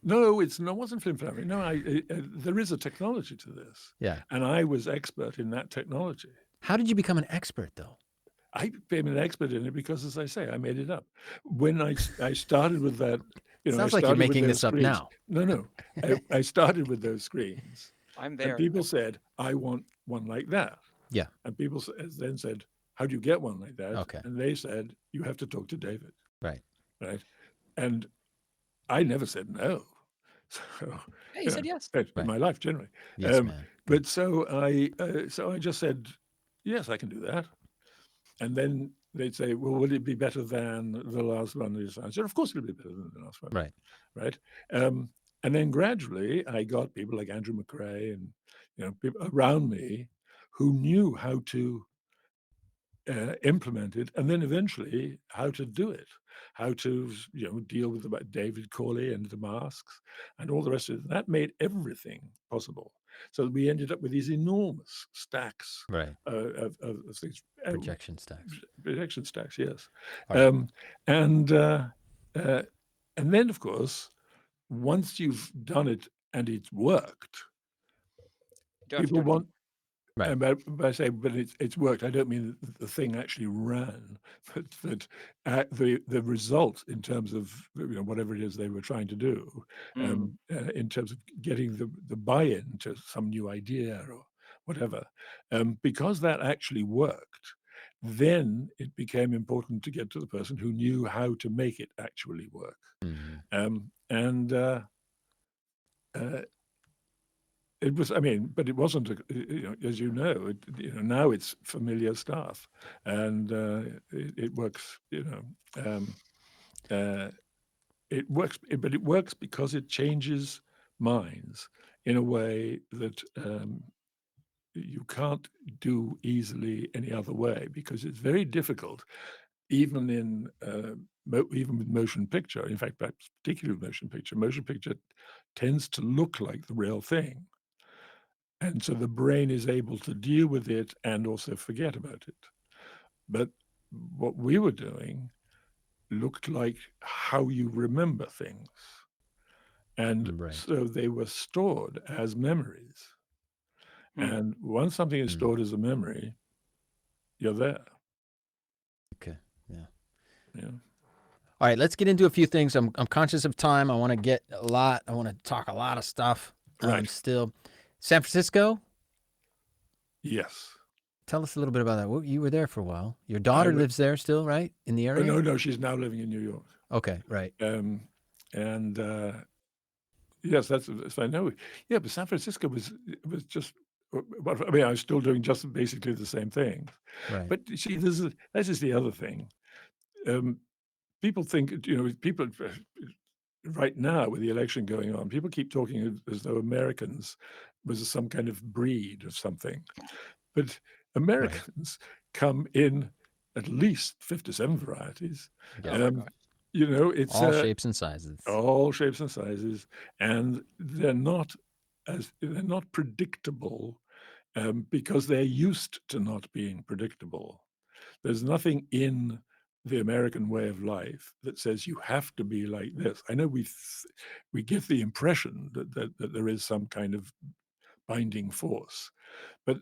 Speaker 3: No, it wasn't flim-flammery. No, there is a technology to this.
Speaker 1: Yeah.
Speaker 3: And I was expert in that technology.
Speaker 1: How did you become an expert, though?
Speaker 3: I became an expert in it because, as I say, I made it up. When I started with that,
Speaker 1: Sounds like you're making this up now.
Speaker 3: No. I started with those screens.
Speaker 2: I'm there.
Speaker 3: And people said, I want one like that.
Speaker 1: Yeah.
Speaker 3: And people then said, how do you get one like that?
Speaker 1: Okay.
Speaker 3: And they said, you have to talk to David.
Speaker 1: Right.
Speaker 3: And I never said no. So,
Speaker 2: Hey, he said yes.
Speaker 3: In my life, generally.
Speaker 1: Yes, man.
Speaker 3: But so I just said, yes, I can do that. And then they'd say, well, would it be better than the last one? I said, of course it'll be better than the last one. Right. And then gradually I got people like Andrew McRae and people around me who knew how to implement it, and then eventually how to do it, how to deal with David Corley and the masks and all the rest of it. That made everything possible. So we ended up with these enormous stacks of things.
Speaker 1: Projection stacks.
Speaker 3: Projection stacks, yes.
Speaker 1: Right.
Speaker 3: And then, of course, once you've done it and it's worked, people want.
Speaker 1: Right.
Speaker 3: And by saying, but it's worked, I don't mean that the thing actually ran, but that the result in terms of whatever it is they were trying to do, in terms of getting the buy-in to some new idea or whatever, because that actually worked, then it became important to get to the person who knew how to make it actually work. And it was, I mean, but it wasn't, as you know, now it's familiar stuff, and it works, it works, but it works because it changes minds in a way that you can't do easily any other way, because it's very difficult, even in even with motion picture. In fact, perhaps particularly with motion picture tends to look like the real thing. And so the brain is able to deal with it and also forget about it. But what we were doing looked like how you remember things. And so they were stored as memories. And once something is stored as a memory, you're there.
Speaker 1: Okay, yeah.
Speaker 3: Yeah.
Speaker 1: All right, let's get into a few things. I'm conscious of time. I want to get a lot. I want to talk a lot of stuff.
Speaker 3: Right.
Speaker 1: Still, San Francisco.
Speaker 3: Yes.
Speaker 1: Tell us a little bit about that. Well, you were there for a while. Your daughter lives there still, right? In the area?
Speaker 3: Oh, no, she's now living in New York.
Speaker 1: Okay, right.
Speaker 3: Yes, that's I know. Yeah, but San Francisco was just. I mean, I was still doing just basically the same thing.
Speaker 1: Right.
Speaker 3: But see, this is the other thing. People think, people right now with the election going on, people keep talking as though Americans was some kind of breed or something. But Americans come in at least 57 varieties.
Speaker 1: Yeah.
Speaker 3: It's
Speaker 1: all shapes and sizes.
Speaker 3: All shapes and sizes, and they're not predictable because they're used to not being predictable. There's nothing in the American way of life that says you have to be like this. I know we get the impression that there is some kind of binding force, but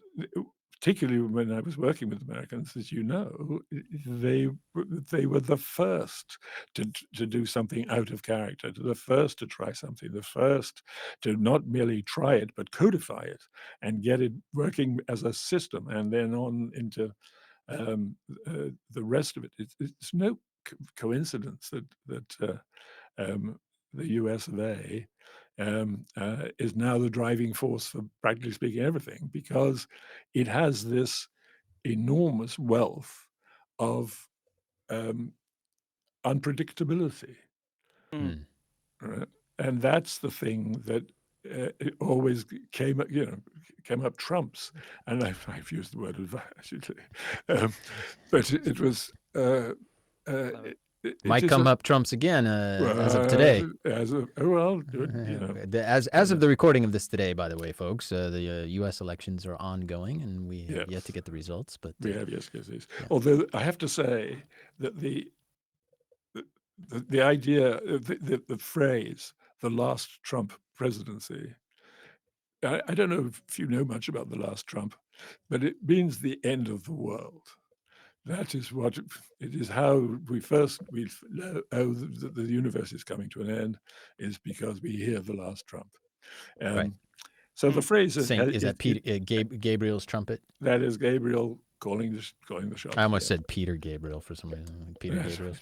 Speaker 3: particularly when I was working with Americans, as you know, they were the first to do something out of character, the first to try something, the first to not merely try it, but codify it and get it working as a system, and then on into the rest of it. It's no coincidence that the US of A is now the driving force for practically speaking everything, because it has this enormous wealth of unpredictability. Right? And that's the thing that it always came up trumps. And I've used the word advisedly, but it was.
Speaker 1: Might come up trumps again as of today.
Speaker 3: As of
Speaker 1: the recording of this today, by the way, folks, the U.S. elections are ongoing, and we have yet to get the results. But
Speaker 3: we have yes. Yeah. Although I have to say that the idea, the phrase, the last Trump presidency. I don't know if you know much about the last Trump, but it means the end of the world. That is what it is. How we know that the universe is coming to an end is because we hear the last Trump.
Speaker 1: Right.
Speaker 3: So the phrase
Speaker 1: is that Gabriel's trumpet?
Speaker 3: That is Gabriel calling the shots.
Speaker 1: I almost said Peter Gabriel for some reason. Peter Gabriel's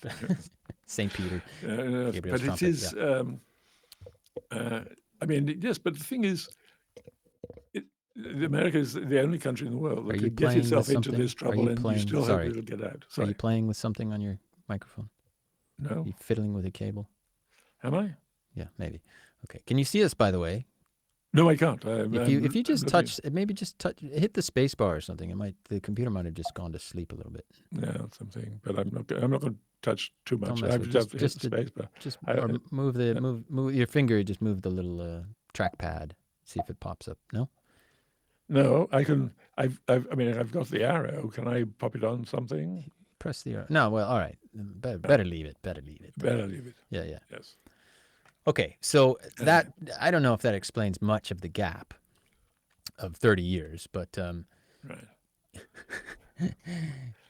Speaker 1: Saint Peter. Gabriel's
Speaker 3: but
Speaker 1: trumpet,
Speaker 3: it is. I mean, yes, but the thing is, America is the only country in the world that could get itself into this trouble, and you still hope it'll get out. Sorry.
Speaker 1: Are you playing with something on your microphone?
Speaker 3: No.
Speaker 1: Are you fiddling with a cable?
Speaker 3: Am I?
Speaker 1: Yeah, maybe. Okay. Can you see us, by the way?
Speaker 3: No, I can't.
Speaker 1: If you just hit the space bar or something, the computer might have just gone to sleep a little bit.
Speaker 3: Yeah, something. But I'm not going to touch too much.
Speaker 1: Just hit the space bar. Or move your finger. Just move the little trackpad. See if it pops up. No.
Speaker 3: No, I can. I've got the arrow. Can I pop it on something?
Speaker 1: Press the arrow. No. Well, all right. Better leave it. Better leave it.
Speaker 3: Yeah.
Speaker 1: Yes. Okay, so that I don't know if that explains much of the gap of 30 years, but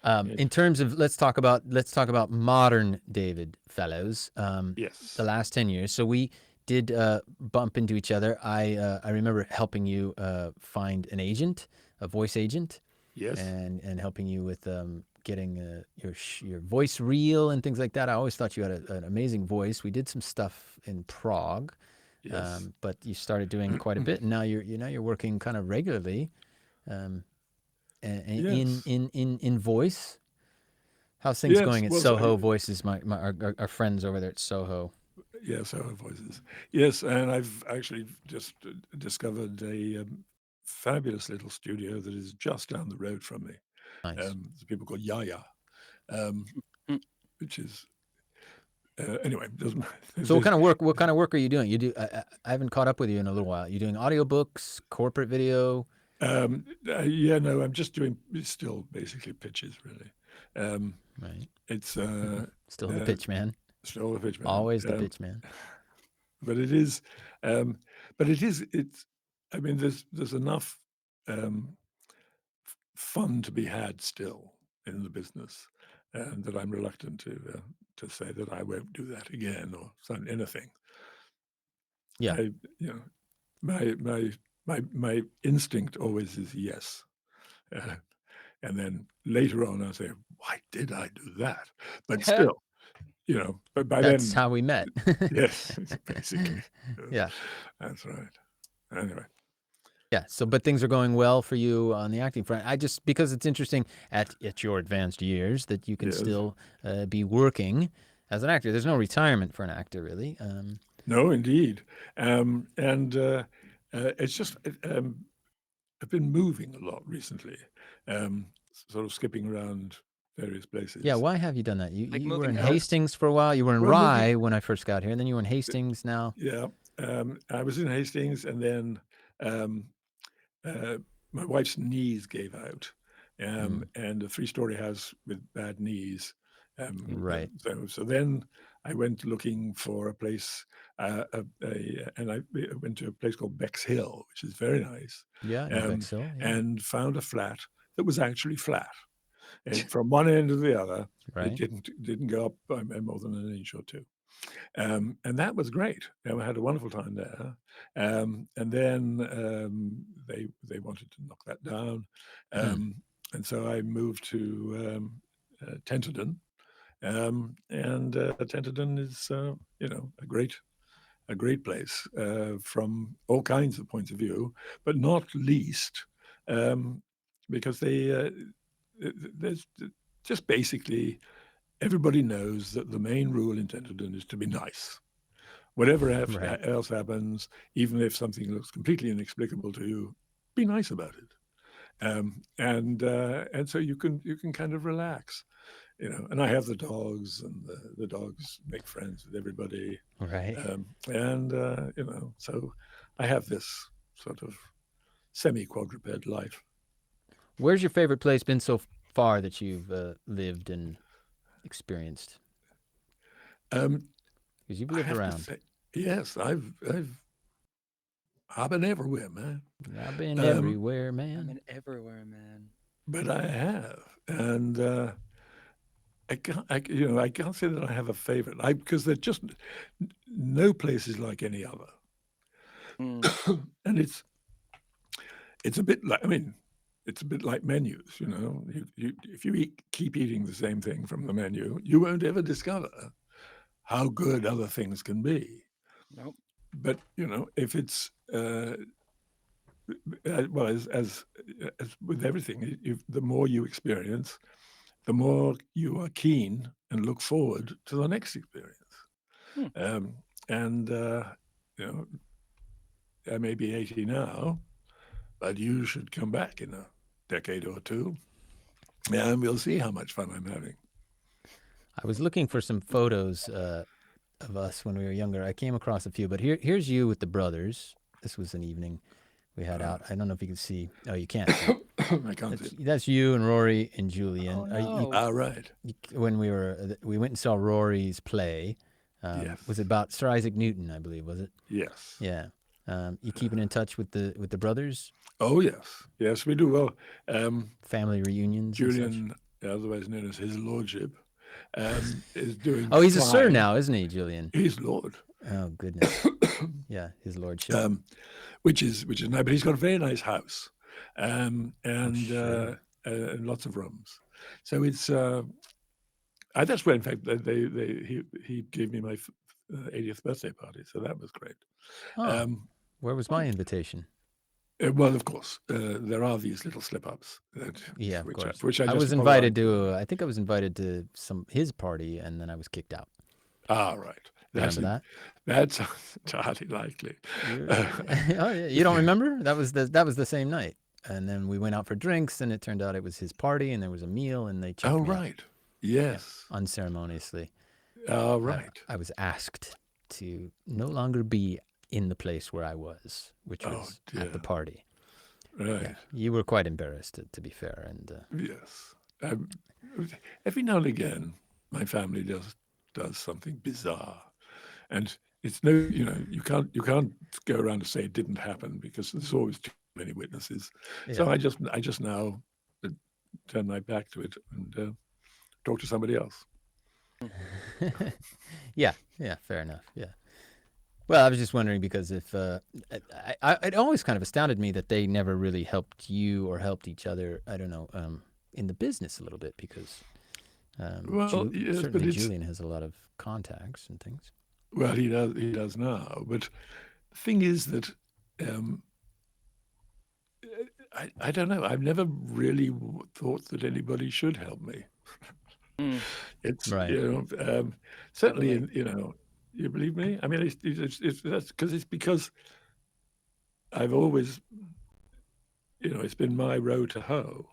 Speaker 1: in terms of let's talk about modern David Fellows.
Speaker 3: Yes.
Speaker 1: The last 10 years. So we did bump into each other. I remember helping you find an agent, a voice agent.
Speaker 3: Yes.
Speaker 1: And helping you with getting your voice real and things like that. I always thought you had an amazing voice. We did some stuff in Prague,
Speaker 3: Yes.
Speaker 1: but you started doing quite a bit, and now you're working kind of regularly,
Speaker 3: Yes.
Speaker 1: in voice. How's things
Speaker 3: Yes.
Speaker 1: going at
Speaker 3: Well,
Speaker 1: Soho Voices? Our friends over there at Soho.
Speaker 3: yes, Soho Voices. Yes, and I've actually just discovered a fabulous little studio that is just down the road from me.
Speaker 1: Nice.
Speaker 3: There's people called Yaya, which is anyway. Doesn't.
Speaker 1: So what kind of work? What kind of work are you doing? You do. I haven't caught up with you in a little while. You doing audiobooks, corporate video?
Speaker 3: Yeah, no, I'm just doing still basically pitches, really.
Speaker 1: Right.
Speaker 3: It's
Speaker 1: Still the pitch man.
Speaker 3: still a pitch man.
Speaker 1: Always the pitch man.
Speaker 3: But it is, it's. I mean, there's enough fun to be had still in the business, and that I'm reluctant to say that I won't do that again or anything.
Speaker 1: Yeah.
Speaker 3: My instinct always is yes, and then later on I say, why did I do that? But still, but by
Speaker 1: That's
Speaker 3: then,
Speaker 1: how we met.
Speaker 3: yes, basically.
Speaker 1: Yeah.
Speaker 3: That's right. Anyway.
Speaker 1: Yeah. So, but things are going well for you on the acting front. Because it's interesting at your advanced years that you can
Speaker 3: Yes.
Speaker 1: still be working as an actor. There's no retirement for an actor, really.
Speaker 3: No, indeed. And it's just, I've been moving a lot recently, sort of skipping around various places.
Speaker 1: Yeah. Why have you done that? You were
Speaker 2: moving
Speaker 1: in
Speaker 2: house?
Speaker 1: Hastings for a while. You were in
Speaker 3: Well,
Speaker 1: Rye when I first got here, and then you were in Hastings now.
Speaker 3: Yeah. I was in Hastings, and then my wife's knees gave out, and a 3-story house with bad knees.
Speaker 1: Right.
Speaker 3: So then I went looking for a place, and I went to a place called Bexhill, which is very nice.
Speaker 1: Yeah. In Bexhill, yeah.
Speaker 3: And found a flat that was actually flat. And from one end to the other,
Speaker 1: Right.
Speaker 3: it didn't go up by more than an inch or two. And that was great. I had a wonderful time there. And then they wanted to knock that down. And so I moved to Tenterden. And Tenterden is, a great place from all kinds of points of view, but not least because there's just basically everybody knows that the main rule in Tenterden is to be nice. Whatever else happens, even if something looks completely inexplicable to you, be nice about it. And so you can kind of relax, And I have the dogs, and the dogs make friends with everybody.
Speaker 1: Right.
Speaker 3: So I have this sort of semi-quadruped life.
Speaker 1: Where's your favorite place been so far that you've lived and experienced? Because you've lived around.
Speaker 3: Yes, I've been everywhere, man.
Speaker 1: I've been everywhere, man.
Speaker 2: I've been everywhere, man.
Speaker 3: But I have, and I can't say that I have a favorite, because they're just no place is like any other, and it's a bit like, it's a bit like menus, if you keep eating the same thing from the menu, you won't ever discover how good other things can be.
Speaker 2: Nope.
Speaker 3: But if it's well, as with everything, the more you experience, the more you are keen and look forward to the next experience. I may be 80 now, but you should come back in a decade or two, and we'll see how much fun I'm having.
Speaker 1: I was looking for some photos of us when we were younger. I came across a few, but here's you with the brothers. This was an evening we had out. I don't know if you can see. Oh, you can't see.
Speaker 3: I can't see.
Speaker 1: That's you and Rory and Julian.
Speaker 2: Oh, no.
Speaker 3: Right.
Speaker 1: When we went and saw Rory's play.
Speaker 3: Yes.
Speaker 1: Was it about Sir Isaac Newton, I believe, was it?
Speaker 3: Yes.
Speaker 1: Yeah. You keeping in touch with the brothers?
Speaker 3: Oh, yes, we do. Well,
Speaker 1: family reunions.
Speaker 3: Julian, otherwise known as His Lordship, is doing.
Speaker 1: Oh, he's
Speaker 3: fine.
Speaker 1: a sir now, isn't he, Julian?
Speaker 3: He's Lord.
Speaker 1: Oh goodness. Yeah, His Lordship.
Speaker 3: Which is nice, but he's got a very nice house, and
Speaker 1: sure.
Speaker 3: lots of rooms. So it's that's where, in fact, he gave me my 80th birthday party, so that was great.
Speaker 1: Oh, where was my invitation?
Speaker 3: Well, of course, there are these little slip-ups.
Speaker 1: Yeah, of course.
Speaker 3: Which I
Speaker 1: was
Speaker 3: just
Speaker 1: invited to. I think I was invited to his party, and then I was kicked out.
Speaker 3: Ah, right.
Speaker 1: Remember that?
Speaker 3: That's entirely likely.
Speaker 1: Oh, yeah. You don't remember? That was the same night. And then we went out for drinks, and it turned out it was his party, and there was a meal, and they checked me out.
Speaker 3: Right. Yes.
Speaker 1: Yeah, unceremoniously.
Speaker 3: Oh, right.
Speaker 1: I was asked to no longer be in the place where I was, which was at the party.
Speaker 3: Right.
Speaker 1: Yeah, you were quite embarrassed, to be fair. And
Speaker 3: yes. Every now and again, my family does something bizarre, and it's you can't go around and say it didn't happen, because there's always too many witnesses. Yeah. So I just now turn my back to it and talk to somebody else.
Speaker 1: Yeah, fair enough. Yeah. Well, I was just wondering, because if it always kind of astounded me that they never really helped you or helped each other. I don't know, in the business a little bit, because certainly Julian has a lot of contacts and things.
Speaker 3: Well, he does now. But the thing is that I don't know. I've never really thought that anybody should help me. It's right. Certainly, you believe me? I mean, that's because I've always, it's been my row to hoe,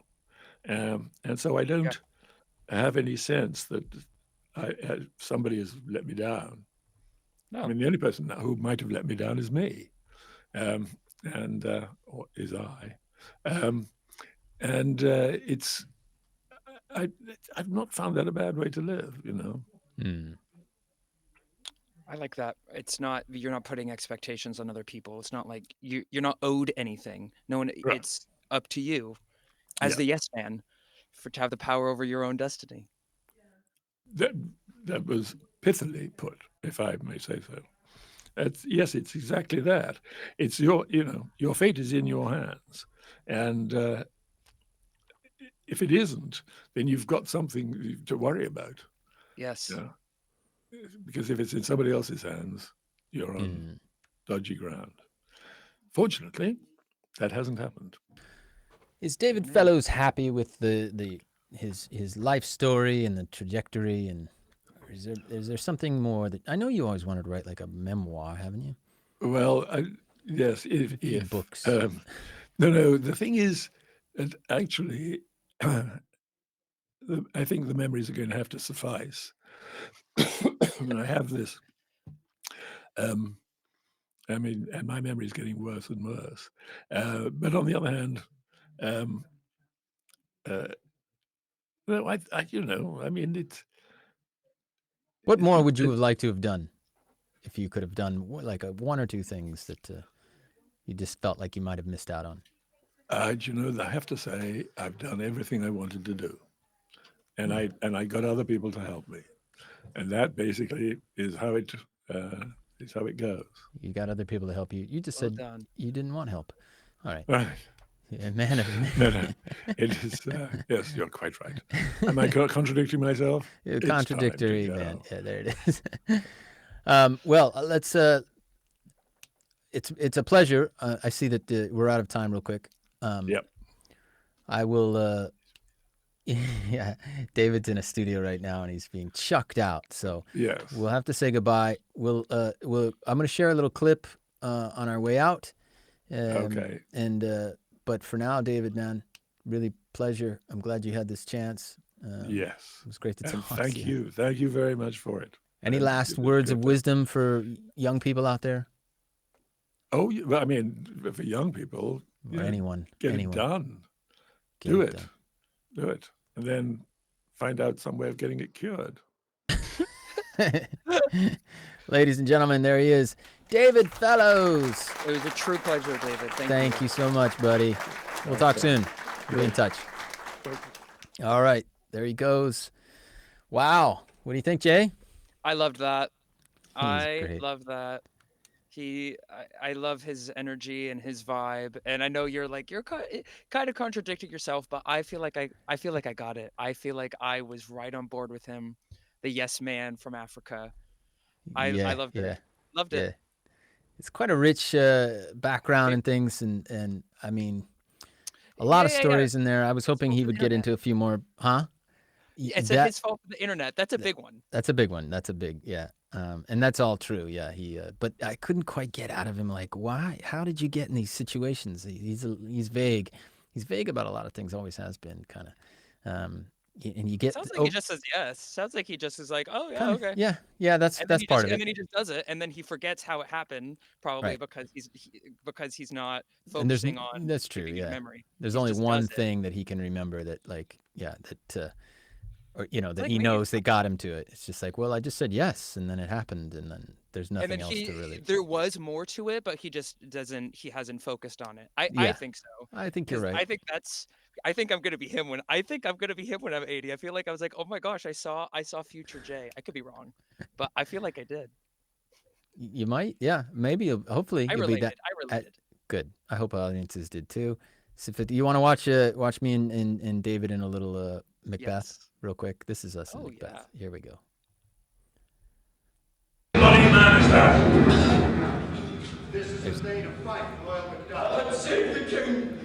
Speaker 3: and so I don't have any sense that somebody has let me down. No. I mean, the only person who might have let me down is me, or is I, it's. I've not found that a bad way to live,
Speaker 2: I like that. You're not putting expectations on other people. It's not like you're not owed anything. No one. Right. It's up to you, as the yes man, to have the power over your own destiny.
Speaker 3: That was pithily put, if I may say so. Yes, it's exactly that. It's your fate is in your hands, and if it isn't, then you've got something to worry about.
Speaker 2: Yes.
Speaker 3: Because if it's in somebody else's hands, you're on dodgy ground. Fortunately, that hasn't happened.
Speaker 1: Is David Fellows happy with his life story and the trajectory, and is there something more that I know you always wanted to write, like a memoir, haven't you?
Speaker 3: Well, yes, if
Speaker 1: books.
Speaker 3: No. The thing is that actually, I think the memories are going to have to suffice. And I have this. And my memory is getting worse and worse. But on the other hand, it's.
Speaker 1: What more would you have liked to have done, if you could have done like one or two things that you just felt like you might have missed out on?
Speaker 3: I have to say I've done everything I wanted to do, and I got other people to help me, and that basically is how it goes.
Speaker 1: You got other people to help you. You just said you didn't want help. All right.
Speaker 3: Right.
Speaker 1: Yeah, man.
Speaker 3: No. It is. Yes, you're quite right. Am I contradicting myself?
Speaker 1: You're contradictory, man. Yeah, there it is. Well, let's. It's a pleasure. I see that we're out of time real quick.
Speaker 3: Yep.
Speaker 1: I will. Yeah, David's in a studio right now and he's being chucked out. So
Speaker 3: yes,
Speaker 1: we'll have to say goodbye. I'm going to share a little clip on our way out.
Speaker 3: Okay.
Speaker 1: And but for now, David, man, really pleasure. I'm glad you had this chance.
Speaker 3: Yes,
Speaker 1: it was great to talk.
Speaker 3: Thank you. Thank you very much for it.
Speaker 1: Any last words of wisdom for young people out there?
Speaker 3: Oh, I mean, for young people,
Speaker 1: or anyone,
Speaker 3: get it done. Do it. And then find out some way of getting it cured.
Speaker 1: Ladies and gentlemen, there he is, David Fellows.
Speaker 2: It was a true pleasure, David.
Speaker 1: Thank you so much, buddy. We'll talk soon. We'll be in touch. All right, there he goes. Wow. What do you think, Jay?
Speaker 2: I loved that. I love that. I love his energy and his vibe, and I know you're kind of contradicting yourself, but I feel like I got it. I feel like I was right on board with him, the yes man from Africa. I
Speaker 1: Yeah,
Speaker 2: loved it,
Speaker 1: yeah,
Speaker 2: loved it.
Speaker 1: yeah. It's quite a rich background
Speaker 2: Fa-
Speaker 1: and things, and I mean, a lot
Speaker 2: Yeah,
Speaker 1: of
Speaker 2: yeah, yeah.
Speaker 1: stories in there. I was
Speaker 2: His
Speaker 1: hoping
Speaker 2: fault
Speaker 1: he
Speaker 2: for the
Speaker 1: would get
Speaker 2: internet.
Speaker 1: into a few more, huh?
Speaker 2: Yeah, it's
Speaker 1: That
Speaker 2: his fault for the internet. That's a big one.
Speaker 1: that's a big one. That's a big, yeah. And that's all true. Yeah, but I couldn't quite get out of him like, why? How did you get in these situations? He's vague. He's vague about a lot of things. Always has been, kind of. And you get
Speaker 2: Sounds like he just says yes. Sounds like he just is like, oh yeah,
Speaker 1: kind of,
Speaker 2: okay.
Speaker 1: yeah. That's part of
Speaker 2: And
Speaker 1: it,
Speaker 2: then he just does it, and then he forgets how it happened, probably
Speaker 1: right?
Speaker 2: because because he's not
Speaker 1: And
Speaker 2: focusing on
Speaker 1: that's true.
Speaker 2: keeping it in
Speaker 1: Yeah,
Speaker 2: memory.
Speaker 1: there's
Speaker 2: He
Speaker 1: only
Speaker 2: just
Speaker 1: one
Speaker 2: does it.
Speaker 1: thing that he can remember that, like, yeah, that. Or that
Speaker 2: Like
Speaker 1: he
Speaker 2: me.
Speaker 1: knows they got him to it. It's just like, well, I just said yes, and then it happened, and then there's
Speaker 2: And
Speaker 1: nothing
Speaker 2: then
Speaker 1: else to really.
Speaker 2: there was more to it, but he just doesn't. He hasn't focused on it. I
Speaker 1: Yeah,
Speaker 2: think so,
Speaker 1: I think you're
Speaker 2: because
Speaker 1: right.
Speaker 2: I think I'm gonna be him when I think I'm gonna be him when I'm 80. I feel like I was like, oh my gosh, I saw future Jay. I could be wrong, but I feel like I did.
Speaker 1: You might, yeah, maybe. Hopefully,
Speaker 2: I
Speaker 1: you'll be that.
Speaker 2: related. I related.
Speaker 1: Good. I hope audiences did too. So, if you want to watch me and David in a little Macbeth,
Speaker 2: Yes.
Speaker 1: real quick. This is us in
Speaker 2: Oh
Speaker 1: Macbeth.
Speaker 2: yeah.
Speaker 1: Here we go.
Speaker 4: Bloody man is that?
Speaker 5: This is a day to fight, Royal Macduff.
Speaker 4: Save the king!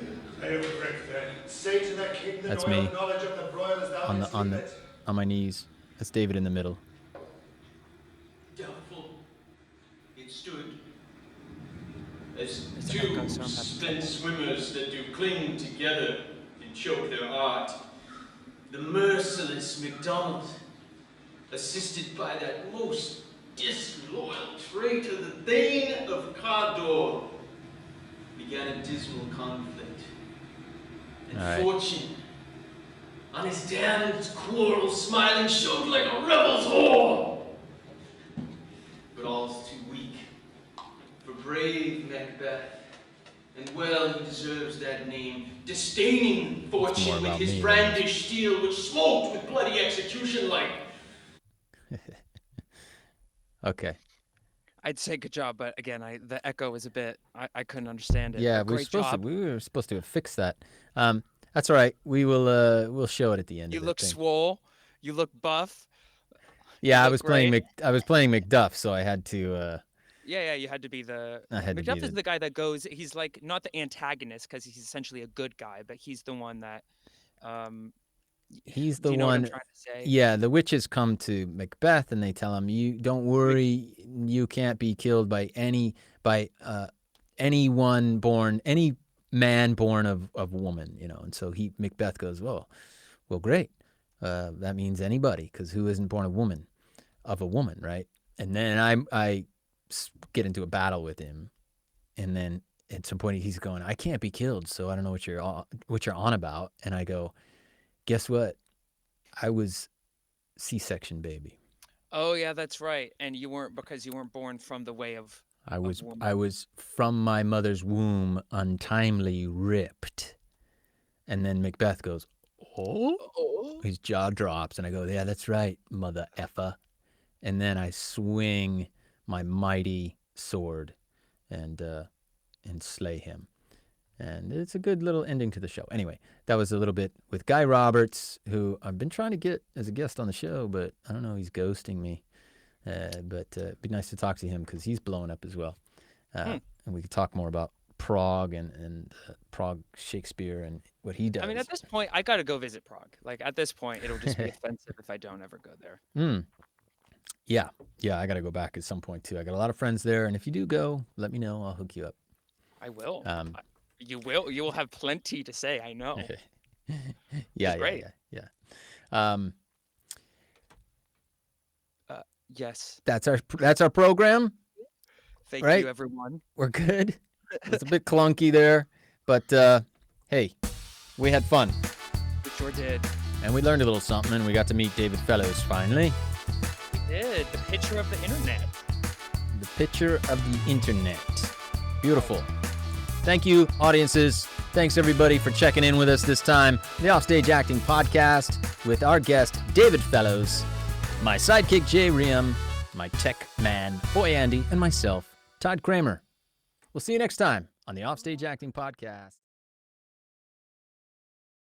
Speaker 4: Hail Rick, then.
Speaker 5: Say to the king the
Speaker 1: That's
Speaker 5: royal
Speaker 1: me.
Speaker 5: knowledge of the broil is thou
Speaker 1: On
Speaker 5: didst
Speaker 1: the
Speaker 5: leave it.
Speaker 1: on my knees. That's David in the middle.
Speaker 6: Doubtful it stood, as
Speaker 2: It's
Speaker 6: two
Speaker 2: echo, so I'm having
Speaker 6: spent
Speaker 2: trouble.
Speaker 6: swimmers that do cling together and choke their art. The merciless MacDonald, assisted by that most disloyal traitor, the Thane of Cawdor, began a dismal conflict. And
Speaker 1: All right.
Speaker 6: fortune, on his damned quarrel smiling, showed like a rebel's whore. But all's too weak for brave Macbeth, and well he deserves that name, disdaining
Speaker 1: more
Speaker 6: fortune with
Speaker 1: about
Speaker 6: his
Speaker 1: me than
Speaker 6: brandished steel, which smoked with bloody execution like.
Speaker 1: Okay.
Speaker 2: I'd say good job, but again, the echo is a bit. I couldn't understand it.
Speaker 1: Yeah,
Speaker 2: but great job.
Speaker 1: we were supposed to have fixed that. That's all right. We'll show it at the end
Speaker 2: You
Speaker 1: of the
Speaker 2: look
Speaker 1: thing.
Speaker 2: swole. You look buff.
Speaker 1: Yeah, I
Speaker 2: look
Speaker 1: was playing
Speaker 2: great.
Speaker 1: I was playing Macduff, so I had to.
Speaker 2: Yeah, you had to be the.
Speaker 1: I had to be
Speaker 2: Macduff is
Speaker 1: the-
Speaker 2: the guy that goes. He's like not the antagonist because he's essentially a good guy, but he's the one that.
Speaker 1: He's
Speaker 2: Do
Speaker 1: the
Speaker 2: you know what I'm
Speaker 1: one.
Speaker 2: trying to say?
Speaker 1: Yeah, the witches come to Macbeth and they tell him, "You don't worry, you can't be killed by any man born of woman." And so Macbeth goes, well, great. That means anybody, because who isn't born of a woman, right? And then I get into a battle with him, and then at some point he's going, "I can't be killed, so I don't know what you're on about." And I go, "Guess what? I was C-section, baby.
Speaker 2: Oh yeah, that's right. And you weren't because you weren't born from the way of.
Speaker 1: I was
Speaker 2: woman.
Speaker 1: from my mother's womb untimely ripped." And then Macbeth goes, "Oh."
Speaker 2: Oh.
Speaker 1: His jaw drops, and I go, "Yeah, that's right, mother effer." And then I swing my mighty sword and slay him. And it's a good little ending to the show. Anyway, that was a little bit with Guy Roberts, who I've been trying to get as a guest on the show, but I don't know, he's ghosting me. But it'd be nice to talk to him because he's blowing up as well. And we could talk more about Prague and Prague Shakespeare and what he does.
Speaker 2: I mean, at this point, I gotta go visit Prague. Like at this point, it'll just be offensive if I don't ever go there.
Speaker 1: Yeah, I got to go back at some point too. I got a lot of friends there, and if you do go, let me know. I'll hook you up.
Speaker 2: I will. You will. You will have plenty to say. I know.
Speaker 1: Yeah.
Speaker 2: Yes.
Speaker 1: That's our program.
Speaker 2: Thank
Speaker 1: Right?
Speaker 2: you, everyone.
Speaker 1: We're good. It's a bit clunky there, but hey, we had fun
Speaker 2: We sure did.
Speaker 1: and we learned a little something, and we got to meet David Fellows finally.
Speaker 2: We did. The picture of the internet.
Speaker 1: The picture of the internet. Beautiful. Thank you, audiences. Thanks, everybody, for checking in with us this time. The Offstage Acting Podcast with our guest, David Fellows, my sidekick, Jay Reum, my tech man, Boy Andy, and myself, Todd Kramer. We'll see you next time on the Offstage Acting Podcast.